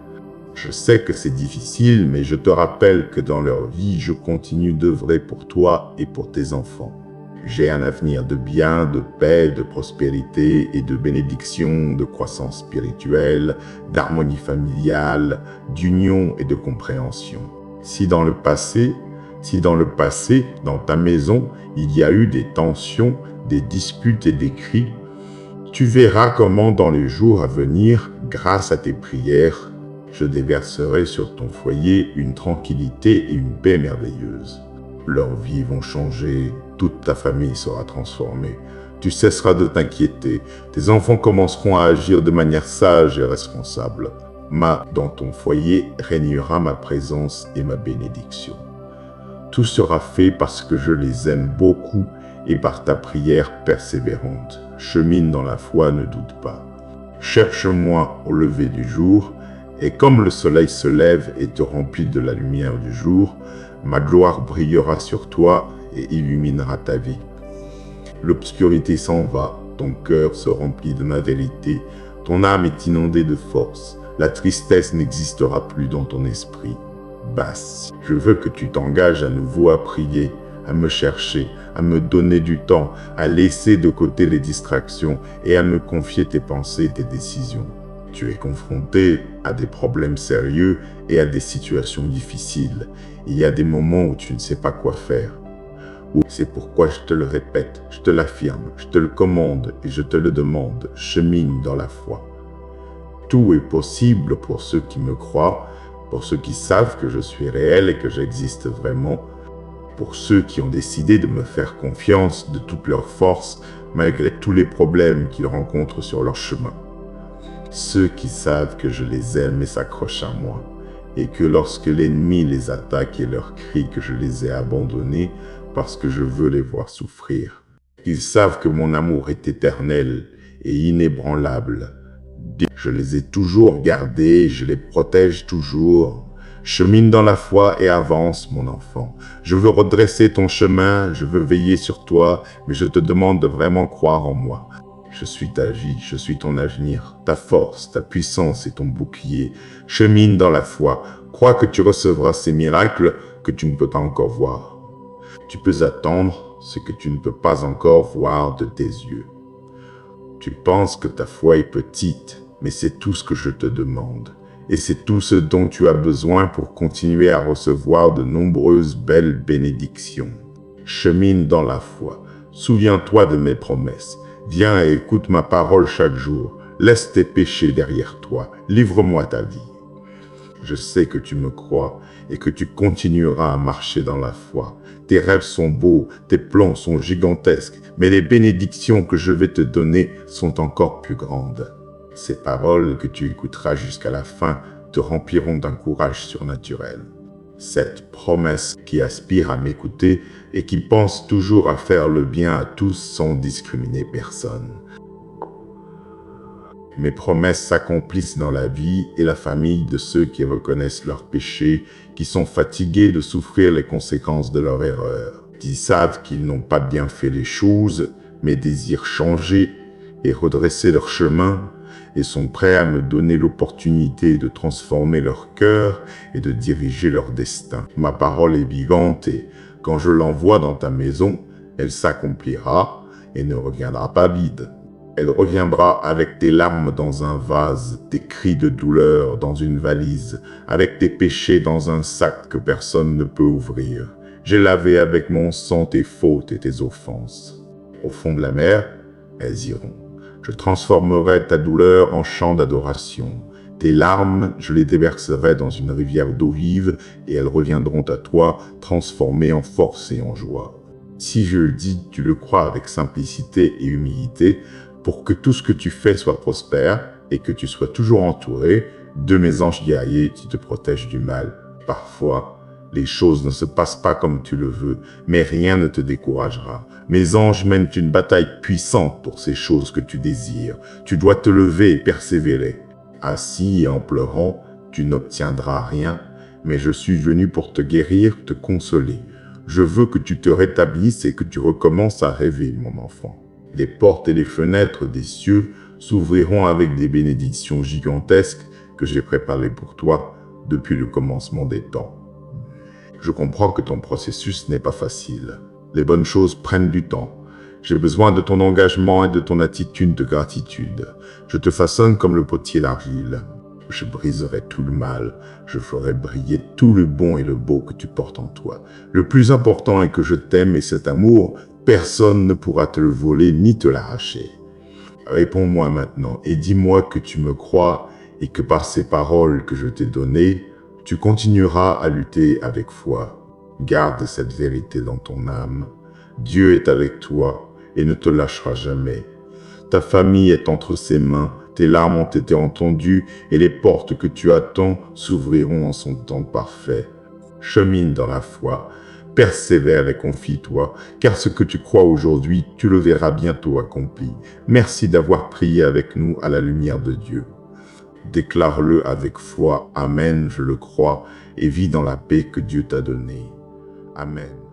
Je sais que c'est difficile, mais je te rappelle que dans leur vie, je continue d'œuvrer pour toi et pour tes enfants. J'ai un avenir de bien, de paix, de prospérité et de bénédiction, de croissance spirituelle, d'harmonie familiale, d'union et de compréhension. Si dans le passé, dans ta maison, il y a eu des tensions, des disputes et des cris, tu verras comment dans les jours à venir, grâce à tes prières, je déverserai sur ton foyer une tranquillité et une paix merveilleuse. Leurs vies vont changer, toute ta famille sera transformée. Tu cesseras de t'inquiéter. Tes enfants commenceront à agir de manière sage et responsable. Dans ton foyer régnera ma présence et ma bénédiction. Tout sera fait parce que je les aime beaucoup et par ta prière persévérante. Chemine dans la foi, ne doute pas. Cherche-moi au lever du jour, et comme le soleil se lève et te remplit de la lumière du jour, ma gloire brillera sur toi et illuminera ta vie. L'obscurité s'en va, ton cœur se remplit de ma vérité, ton âme est inondée de force, la tristesse n'existera plus dans ton esprit. Basse, je veux que tu t'engages à nouveau à prier, à me chercher, à me donner du temps, à laisser de côté les distractions et à me confier tes pensées et tes décisions. Tu es confronté à des problèmes sérieux et à des situations difficiles. Il y a des moments où tu ne sais pas quoi faire. C'est pourquoi je te le répète, je te l'affirme, je te le commande et je te le demande, chemine dans la foi. Tout est possible pour ceux qui me croient, pour ceux qui savent que je suis réel et que j'existe vraiment, pour ceux qui ont décidé de me faire confiance de toute leur force malgré tous les problèmes qu'ils rencontrent sur leur chemin. Ceux qui savent que je les aime et s'accrochent à moi, et que lorsque l'ennemi les attaque et leur crie que je les ai abandonnés parce que je veux les voir souffrir. Ils savent que mon amour est éternel et inébranlable. Je les ai toujours gardés, je les protège toujours. Chemine dans la foi et avance, mon enfant. Je veux redresser ton chemin, je veux veiller sur toi, mais je te demande de vraiment croire en moi. Je suis ta vie, je suis ton avenir, ta force, ta puissance et ton bouclier. Chemine dans la foi, crois que tu recevras ces miracles que tu ne peux pas encore voir. Tu peux attendre ce que tu ne peux pas encore voir de tes yeux. Tu penses que ta foi est petite, mais c'est tout ce que je te demande. Et c'est tout ce dont tu as besoin pour continuer à recevoir de nombreuses belles bénédictions. Chemine dans la foi. Souviens-toi de mes promesses. Viens et écoute ma parole chaque jour. Laisse tes péchés derrière toi. Livre-moi ta vie. Je sais que tu me crois et que tu continueras à marcher dans la foi. Tes rêves sont beaux, tes plans sont gigantesques, mais les bénédictions que je vais te donner sont encore plus grandes. Ces paroles que tu écouteras jusqu'à la fin te rempliront d'un courage surnaturel. Cette promesse qui aspire à m'écouter et qui pense toujours à faire le bien à tous sans discriminer personne. Mes promesses s'accomplissent dans la vie et la famille de ceux qui reconnaissent leurs péchés, qui sont fatigués de souffrir les conséquences de leurs erreurs, qui savent qu'ils n'ont pas bien fait les choses, mais désirent changer et redresser leur chemin, et sont prêts à me donner l'opportunité de transformer leur cœur et de diriger leur destin. Ma parole est vivante et quand je l'envoie dans ta maison, elle s'accomplira et ne reviendra pas vide. Elle reviendra avec tes larmes dans un vase, tes cris de douleur dans une valise, avec tes péchés dans un sac que personne ne peut ouvrir. J'ai lavé avec mon sang tes fautes et tes offenses. Au fond de la mer, elles iront. Je transformerai ta douleur en chant d'adoration. Tes larmes, je les déverserai dans une rivière d'eau vive et elles reviendront à toi, transformées en force et en joie. Si je le dis, tu le crois avec simplicité et humilité, pour que tout ce que tu fais soit prospère et que tu sois toujours entouré de mes anges guerriers qui te protègent du mal. Parfois, les choses ne se passent pas comme tu le veux, mais rien ne te découragera. Mes anges mènent une bataille puissante pour ces choses que tu désires. Tu dois te lever et persévérer. Assis et en pleurant, tu n'obtiendras rien, mais je suis venu pour te guérir, te consoler. Je veux que tu te rétablisses et que tu recommences à rêver, mon enfant. Les portes et les fenêtres des cieux s'ouvriront avec des bénédictions gigantesques que j'ai préparées pour toi depuis le commencement des temps. Je comprends que ton processus n'est pas facile. Les bonnes choses prennent du temps. J'ai besoin de ton engagement et de ton attitude de gratitude. Je te façonne comme le potier d'argile. Je briserai tout le mal. Je ferai briller tout le bon et le beau que tu portes en toi. Le plus important est que je t'aime et cet amour, personne ne pourra te le voler ni te l'arracher. Réponds-moi maintenant et dis-moi que tu me crois et que par ces paroles que je t'ai données, tu continueras à lutter avec foi. Garde cette vérité dans ton âme. Dieu est avec toi et ne te lâchera jamais. Ta famille est entre ses mains, tes larmes ont été entendues et les portes que tu attends s'ouvriront en son temps parfait. Chemine dans la foi, persévère et confie-toi, car ce que tu crois aujourd'hui, tu le verras bientôt accompli. Merci d'avoir prié avec nous à la lumière de Dieu. Déclare-le avec foi, Amen, je le crois, et vis dans la paix que Dieu t'a donnée. Amen.